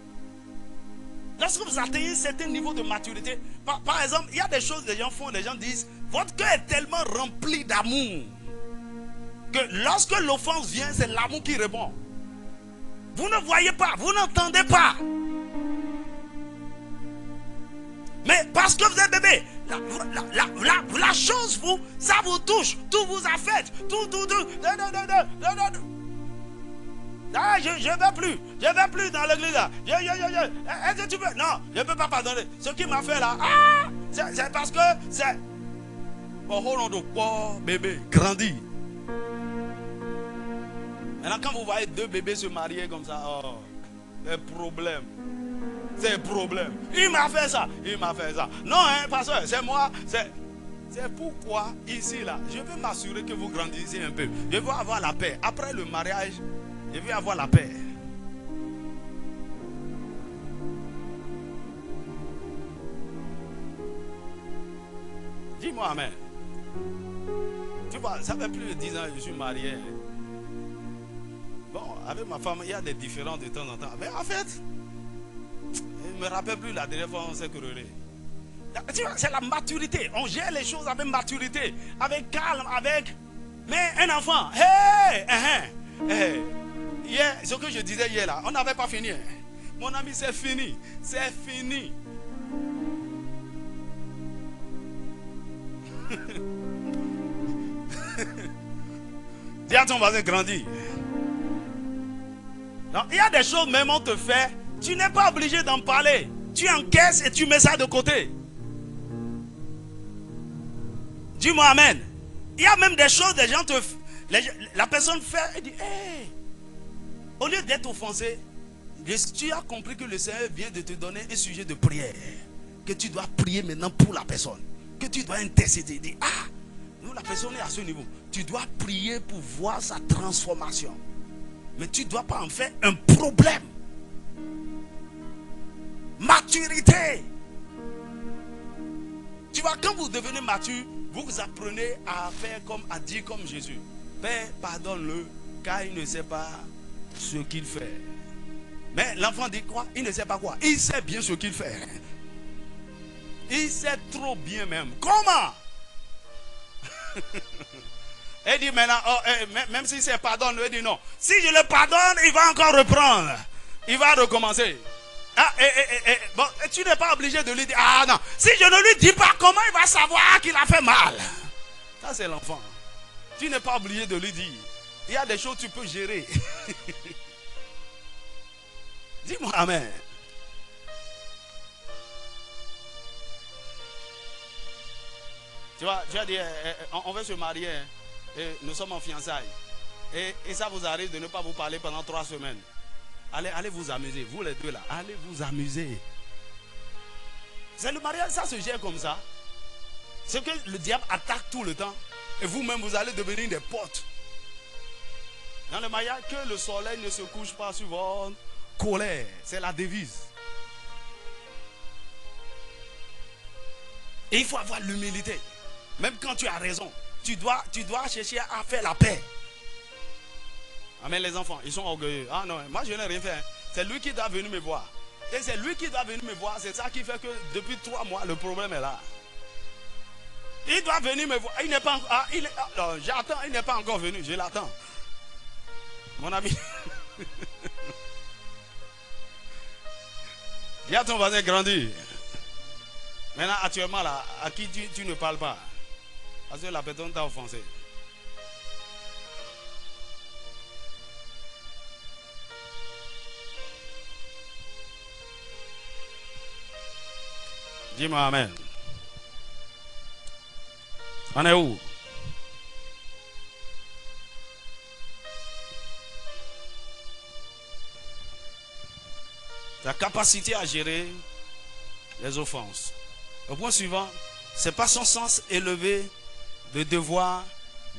Lorsque vous atteignez un certain niveau de maturité, par exemple, il y a des choses que les gens font, les gens disent, votre cœur est tellement rempli d'amour que lorsque l'offense vient, c'est l'amour qui répond. Vous ne voyez pas, vous n'entendez pas. Mais parce que vous êtes bébé, la chose, ça vous touche, tout vous affecte, tout. Ah, je ne vais plus dans l'église là. Est-ce que tu veux? Non, je ne peux pas pardonner. Ce qui m'a fait là, c'est parce que c'est. Oh, hold on, bébé, grandit. Maintenant, quand vous voyez deux bébés se marier comme ça, oh, c'est problème. C'est problème. Il m'a fait ça, il m'a fait ça. Non, hein, pasteur, c'est moi, c'est pourquoi ici là, je veux m'assurer que vous grandissez un peu. Je veux avoir la paix. Après le mariage, je veux avoir la paix. Dis-moi amen. Tu vois, ça fait plus de 10 ans que je suis marié. Bon, avec ma femme, il y a des différends de temps en temps. Mais en fait, je ne me rappelle plus la dernière fois où on s'est querellé. C'est la maturité. On gère les choses avec maturité, avec calme, avec... Mais un enfant, hier, ce que je disais hier là, on n'avait pas fini. Mon ami, c'est fini. C'est fini. Dis à ton voisin, grandis. Non, il y a des choses même on te fait, tu n'es pas obligé d'en parler. Tu encaisses et tu mets ça de côté. Dis-moi amen. Il y a même des choses, des gens te... La personne fait et dit, hey, au lieu d'être offensé, tu as compris que le Seigneur vient de te donner un sujet de prière. Que tu dois prier maintenant pour la personne. Que tu dois intercéder. Dire, nous la personne est à ce niveau. Tu dois prier pour voir sa transformation. Mais tu ne dois pas en faire un problème. Maturité. Tu vois, quand vous devenez mature, vous apprenez à faire comme, à dire comme Jésus. Père, pardonne-le, car il ne sait pas ce qu'il fait. Mais l'enfant dit quoi? Il ne sait pas quoi? Il sait bien ce qu'il fait. Il sait trop bien même. Comment? Il dit maintenant, même si c'est pardonne, il dit non. Si je le pardonne, il va encore reprendre. Il va recommencer. Bon, tu n'es pas obligé de lui dire, ah non. Si je ne lui dis pas, comment il va savoir qu'il a fait mal? Ça c'est l'enfant. Tu n'es pas obligé de lui dire. Il y a des choses que tu peux gérer. Dis-moi amen. Tu vois, tu as dit, on veut se marier, et nous sommes en fiançailles. Et ça vous arrive de ne pas vous parler pendant 3 semaines. Allez vous amuser, vous les deux là, allez vous amuser. C'est le mariage, ça se gère comme ça. C'est que le diable attaque tout le temps. Et vous-même, vous allez devenir des potes. Dans le mariage, que le soleil ne se couche pas sur votre colère. C'est la devise. Et il faut avoir l'humilité. Même quand tu as raison, tu dois chercher à faire la paix. Amen, les enfants, ils sont orgueilleux. Ah non, moi je n'ai rien fait. C'est lui qui doit venir me voir. Et c'est lui qui doit venir me voir. C'est ça qui fait que depuis 3 mois, le problème est là. Il doit venir me voir. Il n'est pas encore... j'attends, il n'est pas encore venu. Je l'attends. Mon ami. Dis à ton voisin grandi. Maintenant, actuellement, là, à qui tu ne parles pas? Parce que la personne t'a offensé. Dis-moi amen. On est où? La capacité à gérer les offenses. Au point suivant, c'est pas son sens élevé de devoir,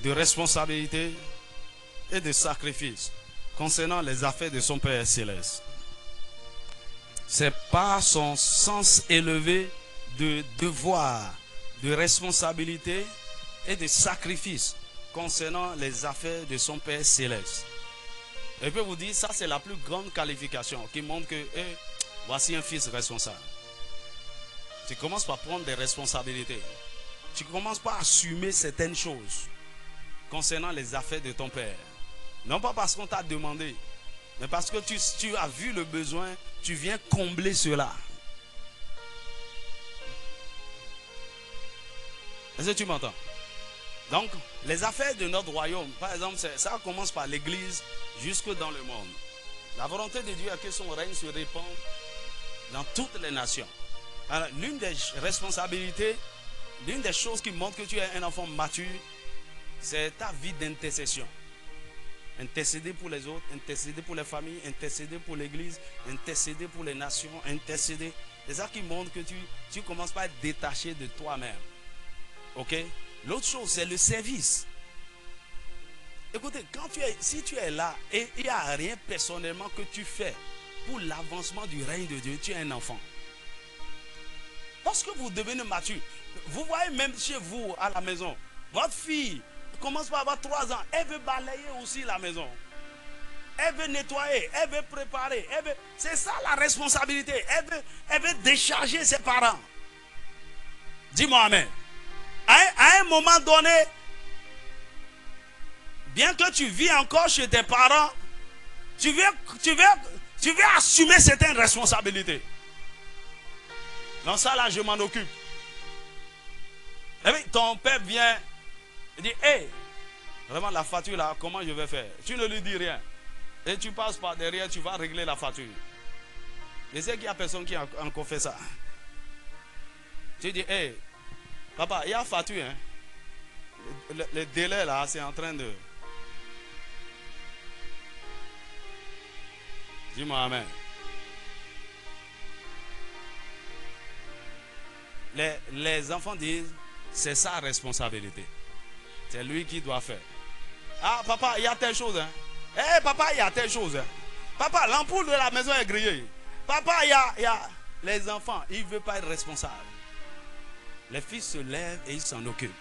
de responsabilité et de sacrifice concernant les affaires de son Père céleste. C'est pas son sens élevé de devoir, de responsabilité et de sacrifice concernant les affaires de son Père céleste. Et je peux vous dire, ça c'est la plus grande qualification qui montre que voici un fils responsable. Tu commences par prendre des responsabilités. Tu commences par assumer certaines choses concernant les affaires de ton Père. Non pas parce qu'on t'a demandé, mais parce que tu as vu le besoin, tu viens combler cela. Est-ce que tu m'entends? Donc, les affaires de notre royaume, par exemple, ça commence par l'Église jusque dans le monde. La volonté de Dieu est que son règne se répande dans toutes les nations. Alors, l'une des responsabilités, l'une des choses qui montrent que tu es un enfant mature, c'est ta vie d'intercession. Intercéder pour les autres, intercéder pour les familles, intercéder pour l'Église, intercéder pour les nations, intercéder. C'est ça qui montre que tu commences pas à être détaché de toi-même. Ok? L'autre chose, c'est le service. Écoutez, si tu es là et il n'y a rien personnellement que tu fais pour l'avancement du règne de Dieu, tu es un enfant. Lorsque vous devenez mature, vous voyez même chez vous à la maison, votre fille commence par avoir 3 ans, elle veut balayer aussi la maison. Elle veut nettoyer, elle veut préparer. C'est ça la responsabilité. Elle veut décharger ses parents. Dis-moi amen. À un moment donné, bien que tu vis encore chez tes parents, tu veux assumer certaines responsabilités. Dans ça là, je m'en occupe. Et puis ton père vient et dit, hey, vraiment la facture là, comment je vais faire? Tu ne lui dis rien. Et tu passes par derrière, tu vas régler la facture. Je sais qu'il y a personne qui a encore fait ça. Tu dis, hey, papa, il y a facture, hein? Le délai là, c'est en train de... Dis-moi amen. Les enfants disent, c'est sa responsabilité. C'est lui qui doit faire. Ah, papa, il y a telle chose, hein? Eh, papa, il y a telle chose, hein? Papa, l'ampoule de la maison est grillée. Papa, il y a... Les enfants, ils ne veulent pas être responsables. Les fils se lèvent et ils s'en occupent.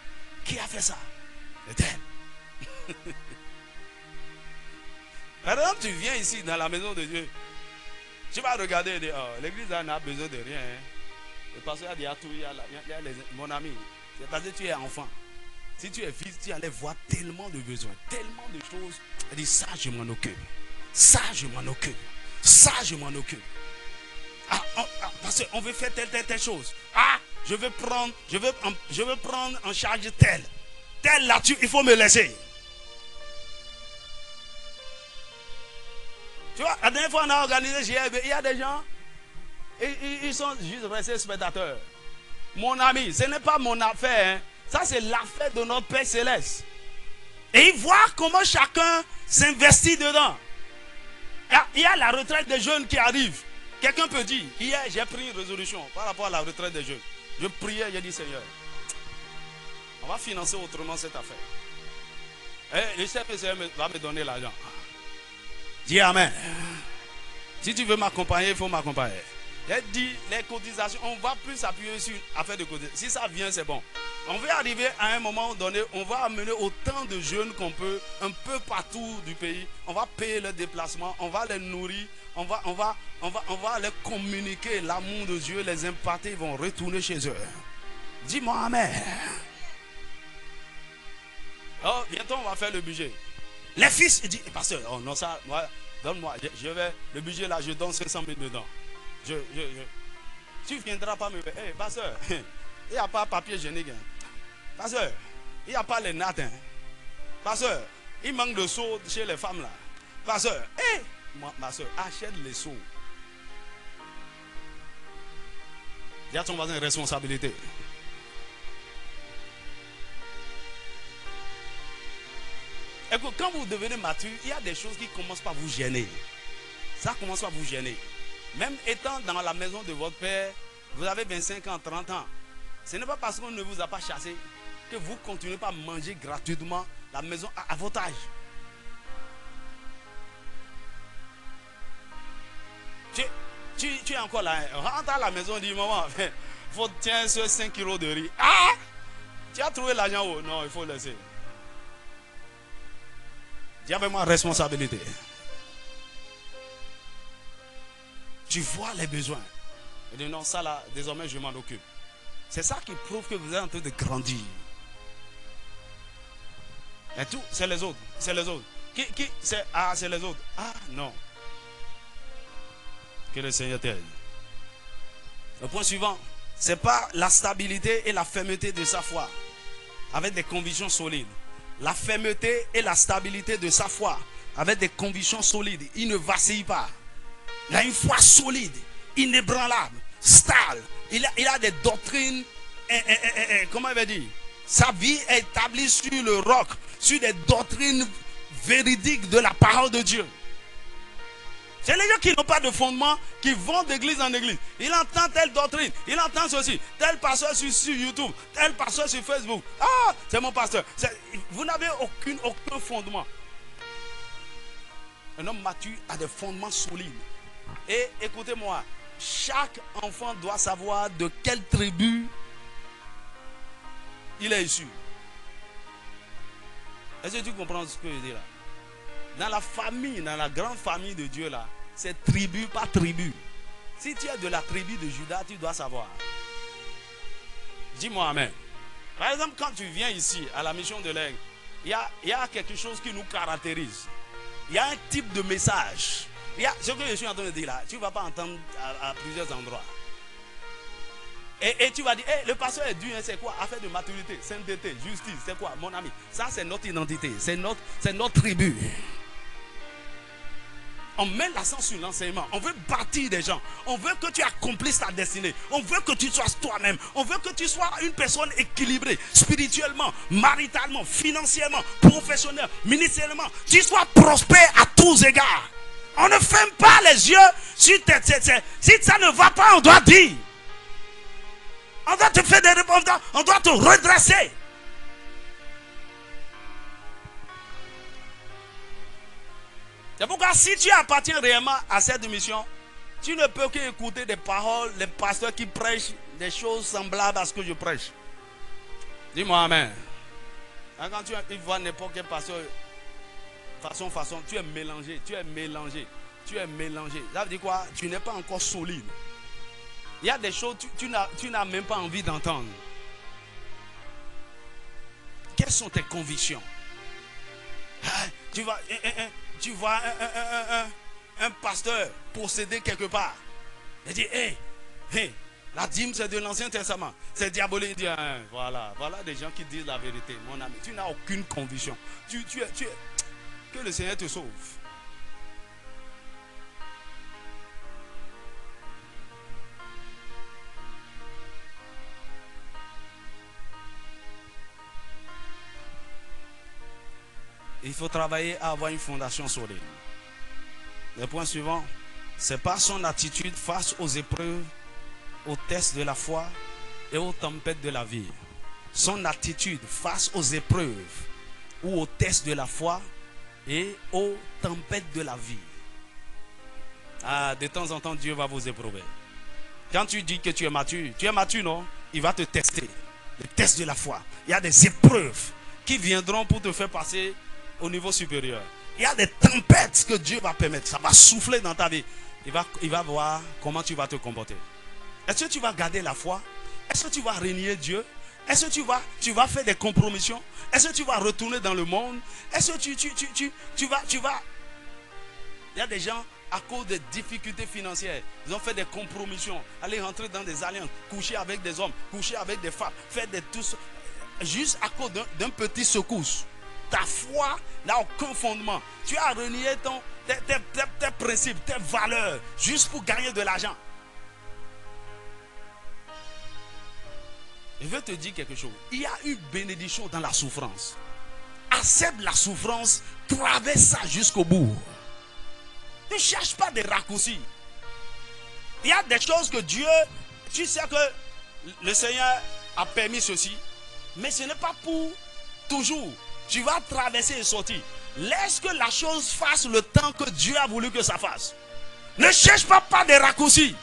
Qui a fait ça? L'Éternel. Par exemple, tu viens ici dans la maison de Dieu. Tu vas regarder et dire, oh, l'église n'a besoin de rien. Hein? Le pasteur a dit à tout, il y a mon ami. C'est parce que tu es enfant. Si tu es fils, tu allais voir tellement de besoins, tellement de choses. Il dit, ça, je m'en occupe. Ça, je m'en occupe. Ça, je m'en occupe. Parce qu'on veut faire telle chose. Ah, je veux prendre en charge tel là-dessus, il faut me laisser. Tu vois, la dernière fois on a organisé GRB, il y a des gens, ils sont juste restés spectateurs. Mon ami, ce n'est pas mon affaire, hein. Ça c'est l'affaire de notre Père Céleste. Et ils voient comment chacun s'investit dedans. Il y a la retraite des jeunes qui arrive. Quelqu'un peut dire, hier j'ai pris une résolution par rapport à la retraite des jeunes. Je priais, j'ai dit Seigneur, on va financer autrement cette affaire. Et le Seigneur va me donner l'argent. Dis amen. Si tu veux m'accompagner, il faut m'accompagner. J'ai dit, les cotisations, on va plus s'appuyer sur l'affaire de cotisation. Si ça vient, c'est bon. On va arriver à un moment donné, on va amener autant de jeunes qu'on peut, un peu partout du pays. On va payer leur déplacement, on va les nourrir, on va les communiquer l'amour de Dieu, les imparter, ils vont retourner chez eux. Dis-moi amen. Oh, bientôt on va faire le budget. Les fils, ils disent, pasteur, oh non, ça, moi, donne-moi, je vais, le budget là, je donne 500 000 dedans. Tu viendras pas me dire, hey, pasteur, il n'y a pas papier hygiénique. Hein. Pasteur, il n'y a pas les nattes. Hein. Pasteur, il manque de seaux chez les femmes là. Pasteur, hey, ma soeur, achète les seaux. Il y a ton voisin responsabilité. Écoute, quand vous devenez mature, il y a des choses qui commencent par vous gêner. Ça commence par vous gêner. Même étant dans la maison de votre père, vous avez 25 ans, 30 ans. Ce n'est pas parce qu'on ne vous a pas chassé que vous continuez pas à manger gratuitement la maison à votre âge. Tu es encore là. Rentre à la maison, dis maman, faut tiens ce 5 kilos de riz. Ah! Tu as trouvé l'argent où? Non, il faut laisser. Dis avec moi responsabilité. Tu vois les besoins. Et dis non, ça là, désormais je m'en occupe. C'est ça qui prouve que vous êtes en train de grandir. Et tout, c'est les autres. C'est les autres. Qui c'est c'est les autres. Ah non. Que le Seigneur t'aide. Le point suivant, c'est pas la stabilité et la fermeté de sa foi, avec des convictions solides. La fermeté et la stabilité de sa foi, avec des convictions solides. Il ne vacille pas. Il a une foi solide, inébranlable, stable. Il a des doctrines, comment il va dire? Sa vie est établie sur le roc, sur des doctrines véridiques de la parole de Dieu. C'est les gens qui n'ont pas de fondement, qui vont d'église en église. Il entend telle doctrine, il entend ceci, tel pasteur sur YouTube, tel pasteur sur Facebook. Ah, c'est mon pasteur. Vous n'avez aucun fondement. Un homme mature a des fondements solides. Et écoutez-moi, chaque enfant doit savoir de quelle tribu il est issu. Est-ce que tu comprends ce que je dis là? Dans la famille, dans la grande famille de Dieu là, c'est tribu par tribu. Si tu es de la tribu de Judas, tu dois savoir. Dis-moi amen. Par exemple, quand tu viens ici à la mission de l'Aigle, il y a quelque chose qui nous caractérise. Il y a un type de message. Il y a ce que je suis en train de dire là, tu ne vas pas entendre à plusieurs endroits. Et tu vas dire, hey, le pasteur est dur, hein, c'est quoi? Affaire de maturité, sainteté, justice, c'est quoi? Mon ami, ça c'est notre identité, c'est notre tribu. On met l'accent sur l'enseignement. On veut bâtir des gens. On veut que tu accomplisses ta destinée. On veut que tu sois toi-même. On veut que tu sois une personne équilibrée, spirituellement, maritalement, financièrement, professionnellement, ministériellement. Tu sois prospère à tous égards. On ne ferme pas les yeux sur tes... Si ça ne va pas, on doit dire. On doit te faire des réponses. On doit te redresser. C'est pourquoi si tu appartiens réellement à cette mission, tu ne peux qu'écouter des paroles, les pasteurs qui prêchent des choses semblables à ce que je prêche. Dis-moi amen. Quand tu vois n'importe quel pasteur, façon, tu es mélangé. Ça veut dire quoi? Tu n'es pas encore solide. Il y a des choses que tu n'as même pas envie d'entendre. Quelles sont tes convictions? Tu vois un pasteur posséder quelque part. Il dit, la dîme c'est de l'Ancien Testament. C'est diabolique. Il dit, voilà des gens qui disent la vérité. Mon ami, tu n'as aucune conviction. Que le Seigneur te sauve. Il faut travailler à avoir une fondation solide. Le point suivant, c'est pas son attitude face aux épreuves, aux tests de la foi et aux tempêtes de la vie. Son attitude face aux épreuves ou aux tests de la foi et aux tempêtes de la vie. De temps en temps, Dieu va vous éprouver. Quand tu dis que tu es mature, non? Il va te tester. Le test de la foi. Il y a des épreuves qui viendront pour te faire passer au niveau supérieur. Il y a des tempêtes que Dieu va permettre. Ça va souffler dans ta vie. Il va voir comment tu vas te comporter. Est-ce que tu vas garder la foi? Est-ce que tu vas renier Dieu? Est-ce que tu vas faire des compromissions? Est-ce que tu vas retourner dans le monde? Est-ce que tu vas... Il y a des gens, à cause des difficultés financières, ils ont fait des compromissions, aller rentrer dans des alliances, coucher avec des hommes, coucher avec des femmes, faire des tous, juste à cause d'un petit secousse. Ta foi n'a aucun fondement. Tu as renié tes principes, tes valeurs, juste pour gagner de l'argent. Je veux te dire quelque chose. Il y a une bénédiction dans la souffrance. Accepte la souffrance, traverse ça jusqu'au bout. Ne cherche pas des raccourcis. Il y a des choses que Dieu, tu sais que le Seigneur a permis ceci, mais ce n'est pas pour toujours. Tu vas traverser et sortir. Laisse que la chose fasse le temps que Dieu a voulu que ça fasse. Ne cherche pas des raccourcis.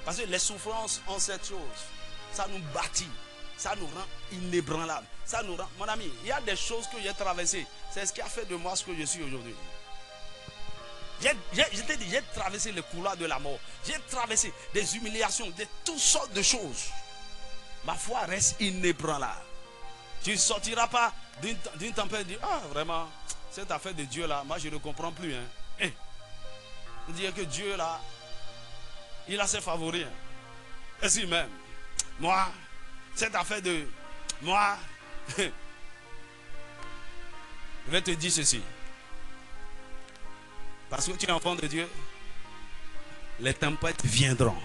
Parce que les souffrances ont cette chose. Ça nous bâtit. ça nous rend inébranlables. Ça nous rend... Mon ami, il y a des choses que j'ai traversées. C'est ce qui a fait de moi ce que je suis aujourd'hui. Je t'ai dit, j'ai traversé le couloir de la mort. J'ai traversé des humiliations, de toutes sortes de choses. Ma foi reste inébranlable. Tu ne sortiras pas d'une tempête et dire, ah vraiment, cette affaire de Dieu là, moi je ne comprends plus. Hein. On dit que Dieu là, il a ses favoris. Hein. Ainsi même, moi, cette affaire de... Moi, je vais te dire ceci. Parce que tu es enfant de Dieu, les tempêtes viendront.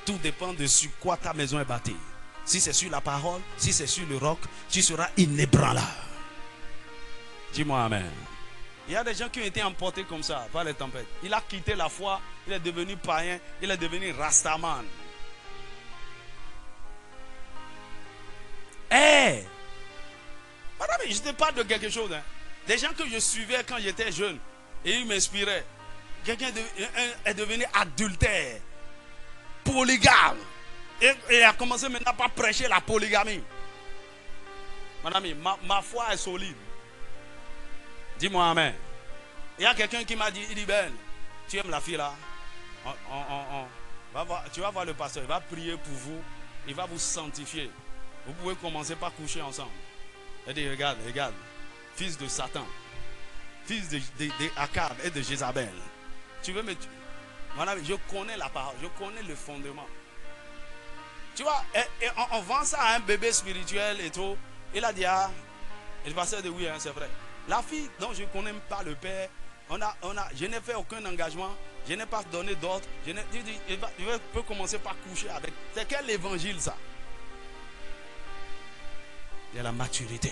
Tout dépend de sur quoi ta maison est bâtie. Si c'est sur la parole, si c'est sur le roc, tu seras inébranlable. Dis-moi amen. Il y a des gens qui ont été emportés comme ça par les tempêtes. Il a quitté la foi, il est devenu païen, il est devenu rastaman. Madame, je te parle de quelque chose. Hein. Des gens que je suivais quand j'étais jeune. Et il m'inspirait. Quelqu'un est devenu adultère, polygame. Et il a commencé maintenant à prêcher la polygamie. Mon ami, ma foi est solide. Dis-moi amen. Il y a quelqu'un qui m'a dit, il dit, Ben, tu aimes la fille là? Tu vas voir le pasteur, il va prier pour vous, il va vous sanctifier. Vous pouvez commencer par coucher ensemble. Il dit, regarde, fils de Satan. Fils de Akab et de Jézabel. Tu veux me tuer? Mon ami, je connais la parole, je connais le fondement. Tu vois, et on vend ça à un bébé spirituel et tout. Il a dit, ah, et le pasteur dit, oui, hein, c'est vrai. La fille dont je ne connais pas le père, je n'ai fait aucun engagement, je n'ai pas donné d'ordre. Je peux commencer par coucher avec. C'est quel évangile ça? Il y a la maturité.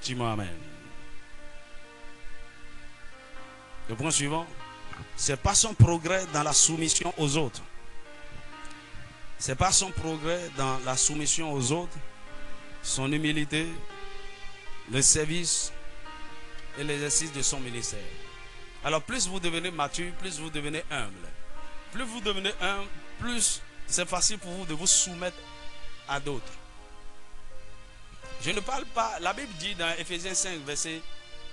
Dis-moi amen. Le point suivant, c'est pas son progrès dans la soumission aux autres. C'est pas son progrès dans la soumission aux autres, son humilité, le service et l'exercice de son ministère. Alors plus vous devenez mature, plus vous devenez humble. Plus vous devenez humble, plus c'est facile pour vous de vous soumettre à d'autres. Je ne parle pas, la Bible dit dans Ephésiens 5, verset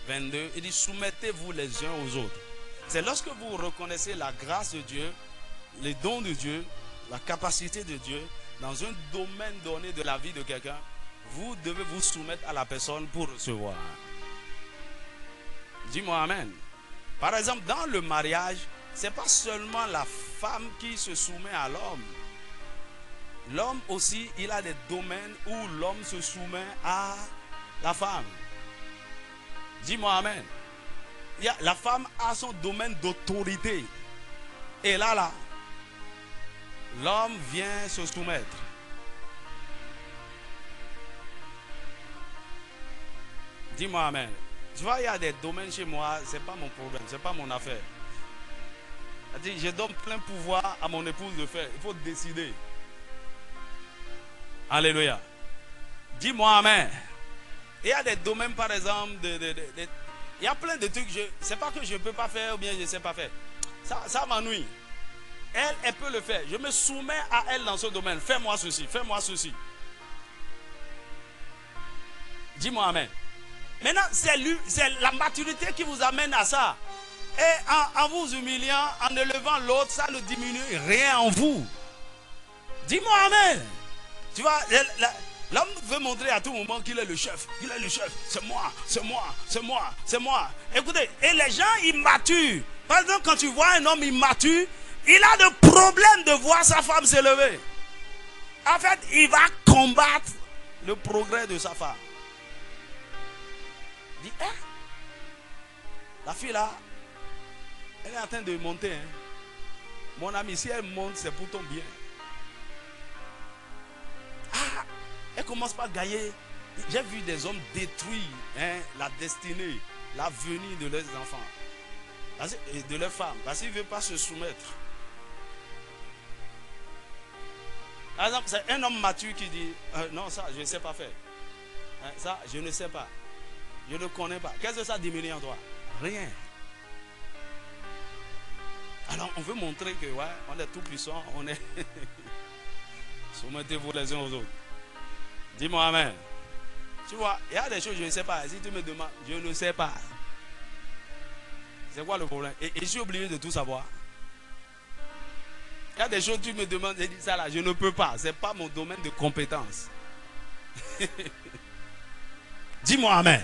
22, il dit soumettez-vous les uns aux autres. C'est lorsque vous reconnaissez la grâce de Dieu, les dons de Dieu, la capacité de Dieu, dans un domaine donné de la vie de quelqu'un, vous devez vous soumettre à la personne pour recevoir. Dis-moi amen. Par exemple, dans le mariage, ce n'est pas seulement la femme qui se soumet à l'homme. L'homme aussi, il a des domaines où l'homme se soumet à la femme. Dis-moi amen. La femme a son domaine d'autorité. Et là, l'homme vient se soumettre. Dis-moi amen. Tu vois, il y a des domaines chez moi, ce n'est pas mon problème, ce n'est pas mon affaire. Je donne plein pouvoir à mon épouse de faire. Il faut décider. Alléluia. Dis-moi amen. Il y a des domaines, par exemple, il y a plein de trucs. C'est pas que je ne peux pas faire ou bien je ne sais pas faire. Ça m'ennuie. Elle peut le faire. Je me soumets à elle dans ce domaine. Fais-moi ceci, fais-moi ceci. Dis-moi amen. Maintenant, c'est la maturité qui vous amène à ça. Et en vous humiliant, en élevant l'autre, ça ne diminue rien en vous. Dis-moi amen. Tu vois, l'homme veut montrer à tout moment qu'il est le chef. Il est le chef. C'est moi, c'est moi, c'est moi, c'est moi. Écoutez, et les gens immatures. Par exemple, quand tu vois un homme immature, il a de problème de voir sa femme s'élever. En fait, il va combattre le progrès de sa femme. Il dit, hein? La fille là, elle est en train de monter. Hein? Mon ami, si elle monte, c'est pour ton bien. Ah, elle commence par gagner. J'ai vu des hommes détruire la destinée, l'avenir de leurs enfants, de leurs femmes, parce qu'ils ne veulent pas se soumettre. Par exemple, c'est un homme mature qui dit non, ça, je ne sais pas faire. Ça, je ne sais pas. Je ne connais pas. Qu'est-ce que ça diminue en toi? Rien. Alors on veut montrer que ouais, on est tout puissant, on est. Soumettez-vous les uns aux autres. Dis-moi amen. Tu vois, il y a des choses que je ne sais pas. Si tu me demandes, je ne sais pas. C'est quoi le problème? Et je suis obligé de tout savoir. Il y a des choses que tu me demandes, je dis ça là, je ne peux pas. Ce n'est pas mon domaine de compétence. Dis-moi amen.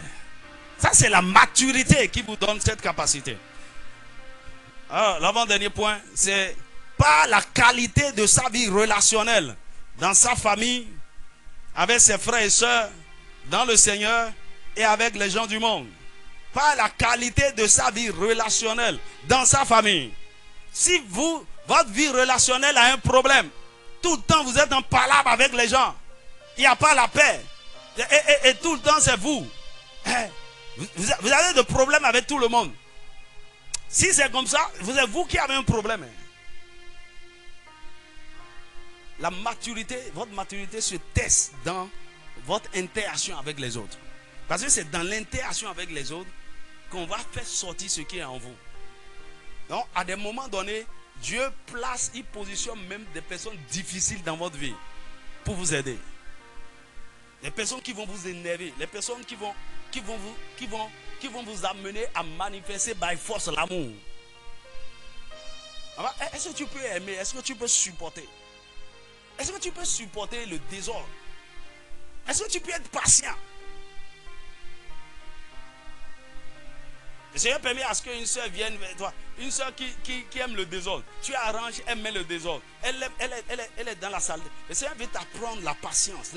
Ça c'est la maturité qui vous donne cette capacité. Alors, l'avant-dernier point, c'est pas la qualité de sa vie relationnelle dans sa famille, avec ses frères et sœurs, dans le Seigneur et avec les gens du monde. Pas la qualité de sa vie relationnelle dans sa famille. Si votre vie relationnelle a un problème, tout le temps vous êtes en palabre avec les gens, il n'y a pas la paix, et tout le temps c'est vous. Vous avez des problèmes avec tout le monde. Si c'est comme ça, c'est vous qui avez un problème. La maturité, votre maturité se teste dans votre interaction avec les autres. Parce que c'est dans l'interaction avec les autres qu'on va faire sortir ce qui est en vous. Donc, à des moments donnés, Dieu place, il positionne même des personnes difficiles dans votre vie pour vous aider. Les personnes qui vont vous énerver, les personnes qui vont vous amener à manifester by force l'amour. Est-ce que tu peux aimer? Est-ce que tu peux supporter? Est-ce que tu peux supporter le désordre? Est-ce que tu peux être patient? Le Seigneur permet à ce qu'une soeur vienne vers toi. Une soeur qui aime le désordre. Tu arranges, elle met le désordre. Elle est dans la salle. Le Seigneur veut t'apprendre la patience.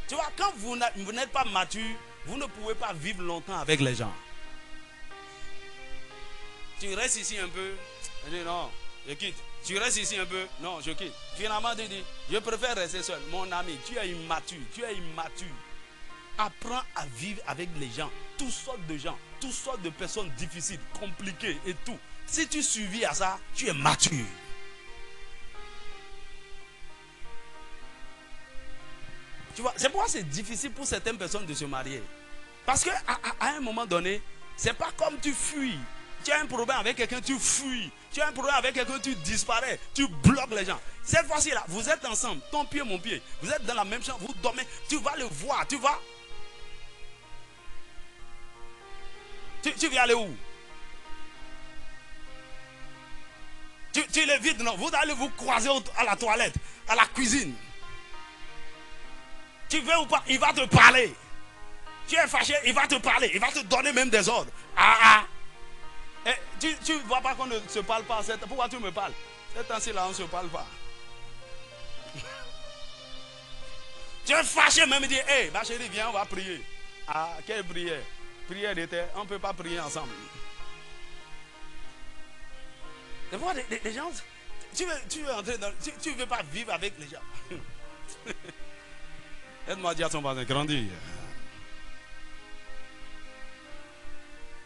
Tu vois, quand vous n'êtes pas mature, vous ne pouvez pas vivre longtemps avec les gens. Tu restes ici un peu. Je dis non, je quitte. Tu restes ici un peu. Non, je quitte. Finalement, tu dis, je préfère rester seul. Mon ami, tu es immature. Tu es immature. Apprends à vivre avec les gens. Toutes sortes de gens. Toutes sortes de personnes difficiles, compliquées et tout. Si tu survis à ça, tu es mature. Tu vois, c'est pourquoi c'est difficile pour certaines personnes de se marier. Parce qu'à un moment donné, c'est pas comme tu fuis. Tu as un problème avec quelqu'un, tu fuis. Tu as un problème avec quelqu'un, tu disparais. Tu bloques les gens. Cette fois-ci là, vous êtes ensemble, ton pied, mon pied. Vous êtes dans la même chambre, vous dormez. Tu vas le voir, tu vas. Tu vas aller où? Tu l'évites, non? Vous allez vous croiser à la toilette, à la cuisine. Tu veux ou pas? Il va te parler. Tu es fâché, il va te parler. Il va te donner même des ordres. Et tu ne vois pas qu'on ne se parle pas. Pourquoi tu me parles? Cette temps-ci là, on ne se parle pas. Tu es fâché même, il dit, hey, ma chérie, viens, on va prier. Ah, quelle prière? Prière d'été, on ne peut pas prier ensemble. Des fois, les gens, tu veux entrer dans, tu veux pas vivre avec les gens. Aide-moi à dire à ton voisin, grandis.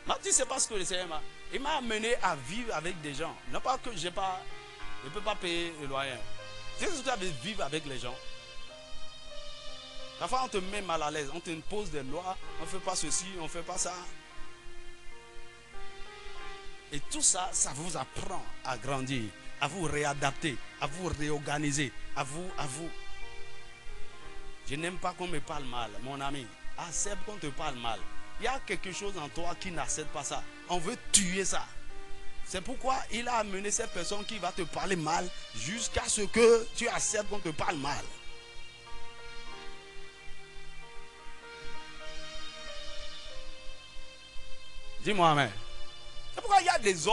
Non, tu ne sais pas ce que le Seigneur m'a. Il m'a amené à vivre avec des gens. Non pas que je ne peux pas payer le loyer. Tu sais ce que tu as de vivre avec les gens. Parfois on te met mal à l'aise, on t'impose des lois, on ne fait pas ceci, on ne fait pas ça. Et tout ça, ça vous apprend à grandir, à vous réadapter, à vous réorganiser, à vous. Je n'aime pas qu'on me parle mal, mon ami. Accepte qu'on te parle mal. Il y a quelque chose en toi qui n'accepte pas ça. On veut tuer ça. C'est pourquoi il a amené cette personne qui va te parler mal jusqu'à ce que tu acceptes qu'on te parle mal. Dis-moi amen. C'est pourquoi il y a des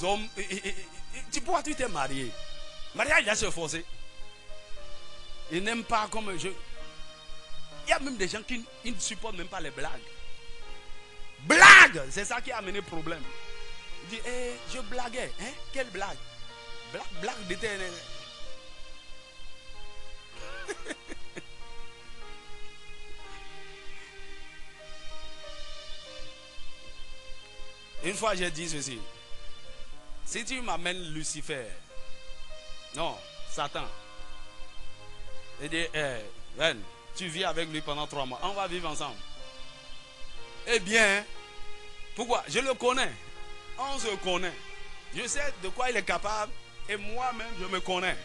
hommes, pourquoi tu t'es marié? Mariage, il va se forcer. Ils n'aiment pas comme je. Il y a même des gens qui ne supportent même pas les blagues. Blague, c'est ça qui a amené problème. Il dit, je blaguais. Hein? Quelle blague? Blague d'éternel. Une fois j'ai dit ceci. Si tu m'amènes Lucifer, non, Satan, et dit, tu vis avec lui pendant 3 mois, on va vivre ensemble. Eh bien, pourquoi? Je le connais. On se connaît. Je sais de quoi il est capable. Et moi-même, je me connais.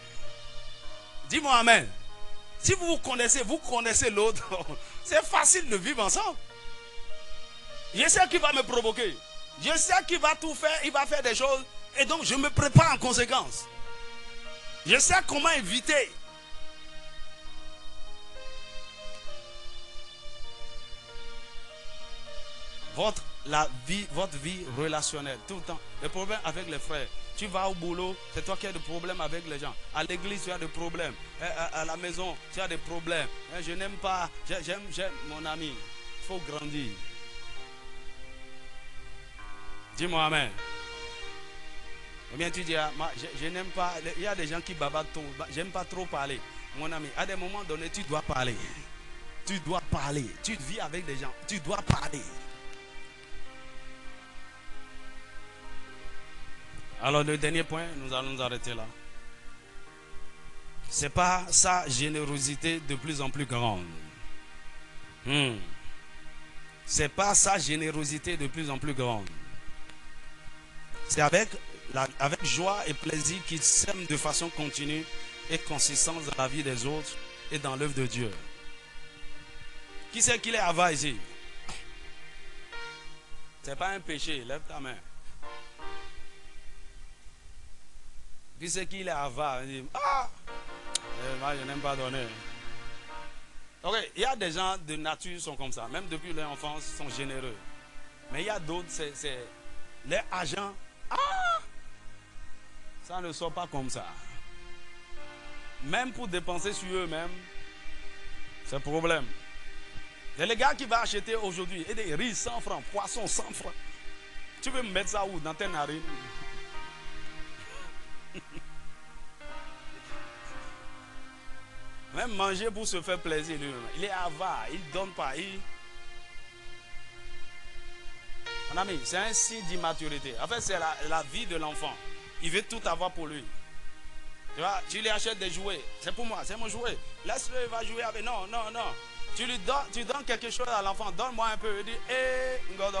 Dis-moi amen. Si vous connaissez l'autre, c'est facile de vivre ensemble. Je sais qu'il va me provoquer. Je sais qu'il va tout faire. Il va faire des choses. Et donc, je me prépare en conséquence. Je sais comment éviter. Votre vie relationnelle, tout le temps. Les problèmes avec les frères. Tu vas au boulot, c'est toi qui as des problèmes avec les gens. À l'église, tu as des problèmes. À la maison, tu as des problèmes. Je n'aime pas, j'aime mon ami. Il faut grandir. Dis-moi amen. Ou bien tu dis, je n'aime pas, il y a des gens qui babadent trop. J'aime pas trop parler. Mon ami, à des moments donnés, tu dois parler. Tu dois parler. Tu vis avec des gens. Tu dois parler. Alors le dernier point, nous allons nous arrêter là. C'est pas sa générosité de plus en plus grande. C'est pas sa générosité de plus en plus grande. C'est avec joie et plaisir qu'il sème de façon continue et consistante dans la vie des autres et dans l'œuvre de Dieu. Qui c'est qu'il est avare ici? C'est pas un péché, lève ta main. Qui c'est qu'il est avare? Il dit, moi je n'aime pas donner. Ok, il y a des gens de nature qui sont comme ça, même depuis leur enfance, ils sont généreux. Mais il y a d'autres, c'est les agents. Ça ne sort pas comme ça. Même pour dépenser sur eux-mêmes, c'est un problème. Il y a les gars qui vont acheter aujourd'hui et des riz 100 francs, poisson 100 francs. Tu veux me mettre ça où? Dans tes narines? Même manger pour se faire plaisir lui-même. Il est avare, il ne donne pas. Mon ami, c'est un signe d'immaturité. En fait, c'est la vie de l'enfant. Il veut tout avoir pour lui. Tu vois, tu lui achètes des jouets. C'est pour moi, c'est mon jouet. Laisse-le, il va jouer avec. Non, non, non. Tu donnes quelque chose à l'enfant. Donne-moi un peu. Il dit, Ngodo.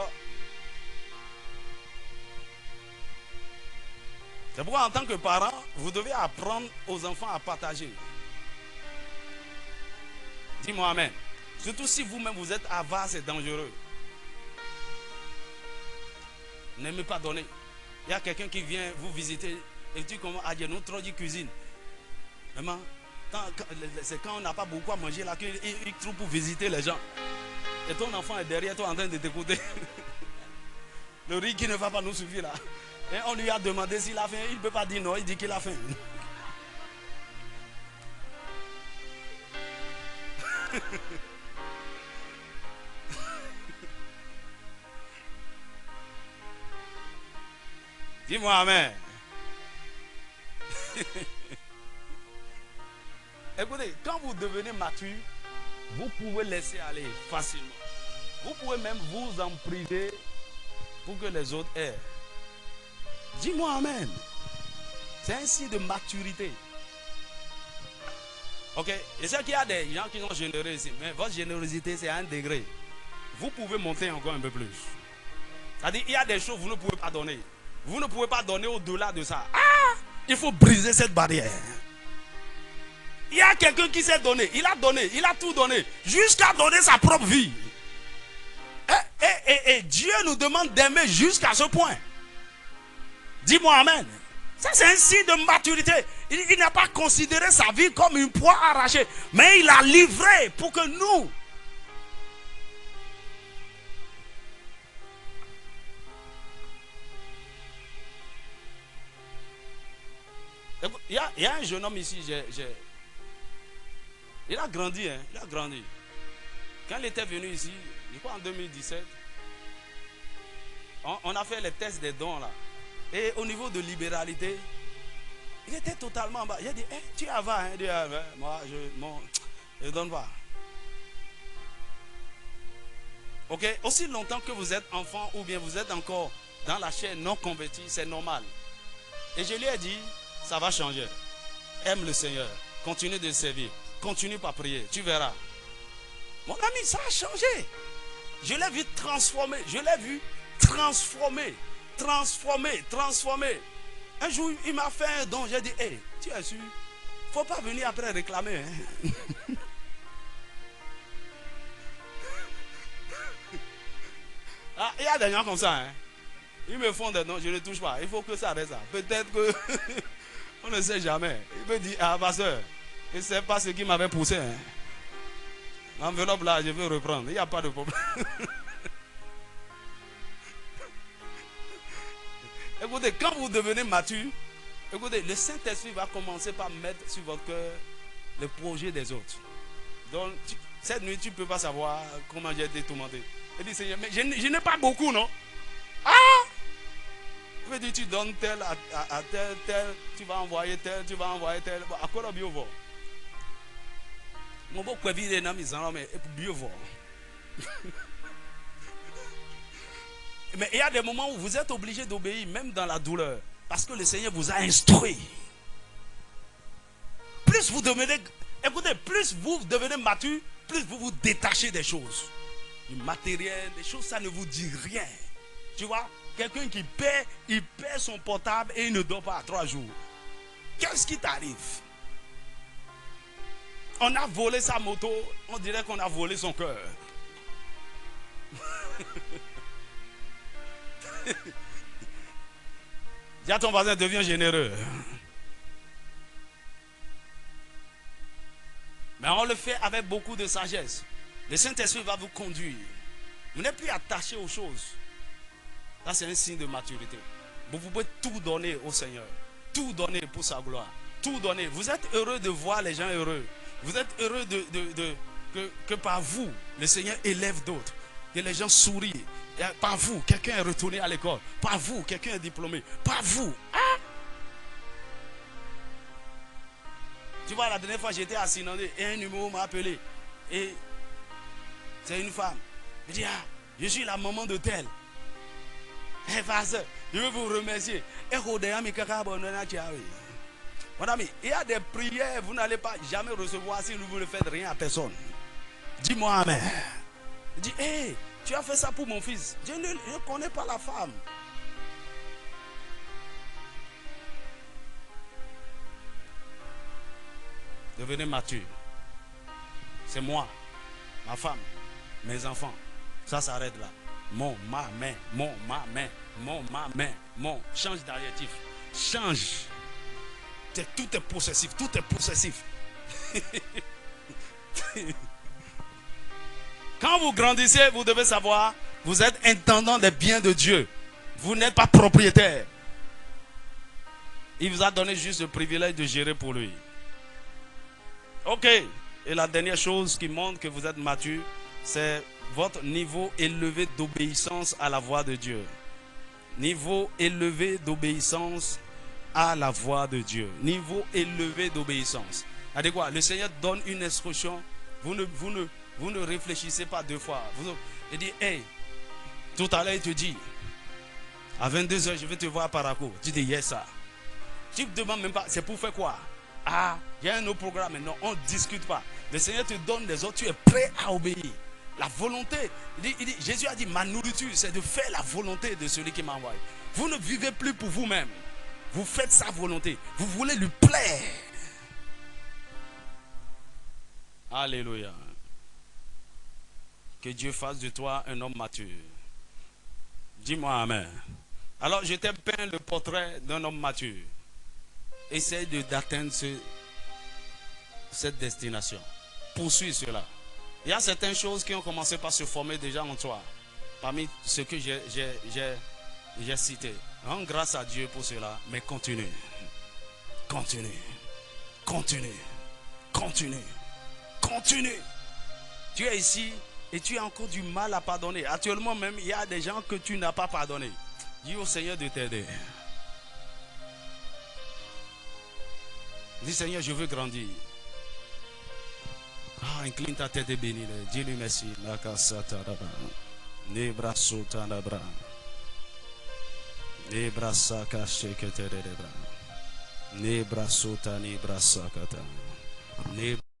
C'est pourquoi en tant que parent, vous devez apprendre aux enfants à partager. Dis-moi amen. Surtout si vous-même vous êtes avare, c'est dangereux. N'aimez pas donner. Il y a quelqu'un qui vient vous visiter et tu commences à dire nous trop de cuisine. Vraiment, c'est quand on n'a pas beaucoup à manger là qu'il trouve pour visiter les gens. Et ton enfant est derrière toi en train de t'écouter. Le riz qui ne va pas nous suffire là. Et on lui a demandé s'il a faim. Il ne peut pas dire non, il dit qu'il a faim. Dis-moi amen. Écoutez, quand vous devenez mature, vous pouvez laisser aller facilement. Vous pouvez même vous en priver pour que les autres aient. Dis-moi amen. C'est un signe de maturité. Ok, et c'est qu'il y a des gens qui sont généreux ici, mais votre générosité c'est à un degré. Vous pouvez monter encore un peu plus. C'est-à-dire, il y a des choses que vous ne pouvez pas donner. Vous ne pouvez pas donner au-delà de ça. Il faut briser cette barrière. Il y a quelqu'un qui s'est donné, il a tout donné, jusqu'à donner sa propre vie. Et Dieu nous demande d'aimer jusqu'à ce point. Dis-moi amen. Ça c'est un signe de maturité. Il n'a pas considéré sa vie comme une proie arrachée, mais il a livré pour que nous. Il y a un jeune homme ici, il a grandi, hein, il a grandi. Quand il était venu ici, je crois en 2017, on a fait les tests des dons là. Et au niveau de libéralité, il était totalement en bas. Il a dit, tu es avare, hein? Il dit, moi, je ne donne pas. Ok, aussi longtemps que vous êtes enfant ou bien vous êtes encore dans la chair non convertie, c'est normal. Et je lui ai dit, ça va changer. Aime le Seigneur. Continue de le servir. Continue par prier. Tu verras. Mon ami, ça a changé. Je l'ai vu transformer. Je l'ai vu transformer. Transformer. Transformer. Un jour, il m'a fait un don. J'ai dit, hé, tu es sûr? Faut pas venir après réclamer. Hein? Ah, il y a des gens comme ça. Hein? Ils me font des dons, je ne touche pas. Il faut que ça reste ça. Peut-être que... on ne sait jamais. Il me dit, ah, pasteur, je ne sais pas ce qui m'avait poussé. Hein? L'enveloppe là, je vais reprendre. Il n'y a pas de problème. Écoutez, quand vous devenez mature, écoutez, le Saint-Esprit va commencer par mettre sur votre cœur le projet des autres. Donc, cette nuit, tu ne peux pas savoir comment j'ai été tourmenté. Il dit, Seigneur, mais je n'ai pas beaucoup, non? Ah! Je veux dire, tu donnes tel à tel, tel, tu vas envoyer tel, tu vas envoyer tel. À quoi le bio va? Mon beau quoi vide dans mes mais bio va. Mais il y a des moments où vous êtes obligé d'obéir, même dans la douleur, parce que le Seigneur vous a instruit. Plus vous devenez, écoutez, plus vous devenez mature, plus vous vous détachez des choses. Du matériel, des choses, ça ne vous dit rien. Tu vois, quelqu'un qui paie, il paie son portable et il ne dort pas à 3 jours. Qu'est-ce qui t'arrive? On a volé sa moto, on dirait qu'on a volé son cœur. Dis à ton voisin, deviens généreux. Mais on le fait avec beaucoup de sagesse. Le Saint-Esprit va vous conduire. Vous n'êtes plus attaché aux choses. Là, c'est un signe de maturité. Vous pouvez tout donner au Seigneur. Tout donner pour sa gloire. Tout donner. Vous êtes heureux de voir les gens heureux. Vous êtes heureux que par vous, le Seigneur élève d'autres. Que les gens sourient. Et par vous, quelqu'un est retourné à l'école. Par vous, quelqu'un est diplômé. Par vous. Hein? Tu vois, la dernière fois, j'étais à Sinandé et un numéro m'a appelé. Et c'est une femme. Je dis, ah, je suis la maman de tel. Eh, pasteur, je veux vous remercier. Madame, il y a des prières, vous n'allez pas jamais recevoir si vous ne faites rien à personne. Dis-moi amen. Je dis, hé, tu as fait ça pour mon fils. Je ne connais pas la femme. Devenez mature. C'est moi, ma femme, mes enfants. Ça s'arrête là. Mon, ma main, mon, ma main, mon, ma main, mon. Change d'adjectif. Change. Tout est possessif. Tout est possessif. Quand vous grandissez, vous devez savoir, vous êtes intendant des biens de Dieu. Vous n'êtes pas propriétaire. Il vous a donné juste le privilège de gérer pour lui. Ok. Et la dernière chose qui montre que vous êtes mature, c'est votre niveau élevé d'obéissance à la voix de Dieu. Niveau élevé d'obéissance à la voix de Dieu. Niveau élevé d'obéissance. C'est quoi? Le Seigneur donne une instruction. Vous ne réfléchissez pas 2 fois. Il dit, hey, tout à l'heure il te dit, à 22h je vais te voir à Paraco. Tu dis, yes, ça. Tu ne te demandes même pas, c'est pour faire quoi? Ah, il y a un autre programme. Non, on ne discute pas. Le Seigneur te donne des ordres, tu es prêt à obéir. La volonté, Jésus a dit, ma nourriture, c'est de faire la volonté de celui qui m'a envoyé. Vous ne vivez plus pour vous-même. Vous faites sa volonté. Vous voulez lui plaire. Alléluia. Que Dieu fasse de toi un homme mature. Dis-moi amen. Alors, je t'ai peint le portrait d'un homme mature. Essaye d'atteindre cette destination. Poursuis cela. Il y a certaines choses qui ont commencé par se former déjà en toi. Parmi ce que j'ai cité. Rends grâce à Dieu pour cela. Mais continue. Continue. Continue. Continue. Continue. Tu es ici et tu as encore du mal à pardonner. Actuellement même, il y a des gens que tu n'as pas pardonné. Dis au Seigneur de t'aider. Dis Seigneur, je veux grandir. Ah, incline ta tête et bénis. Dis-lui merci.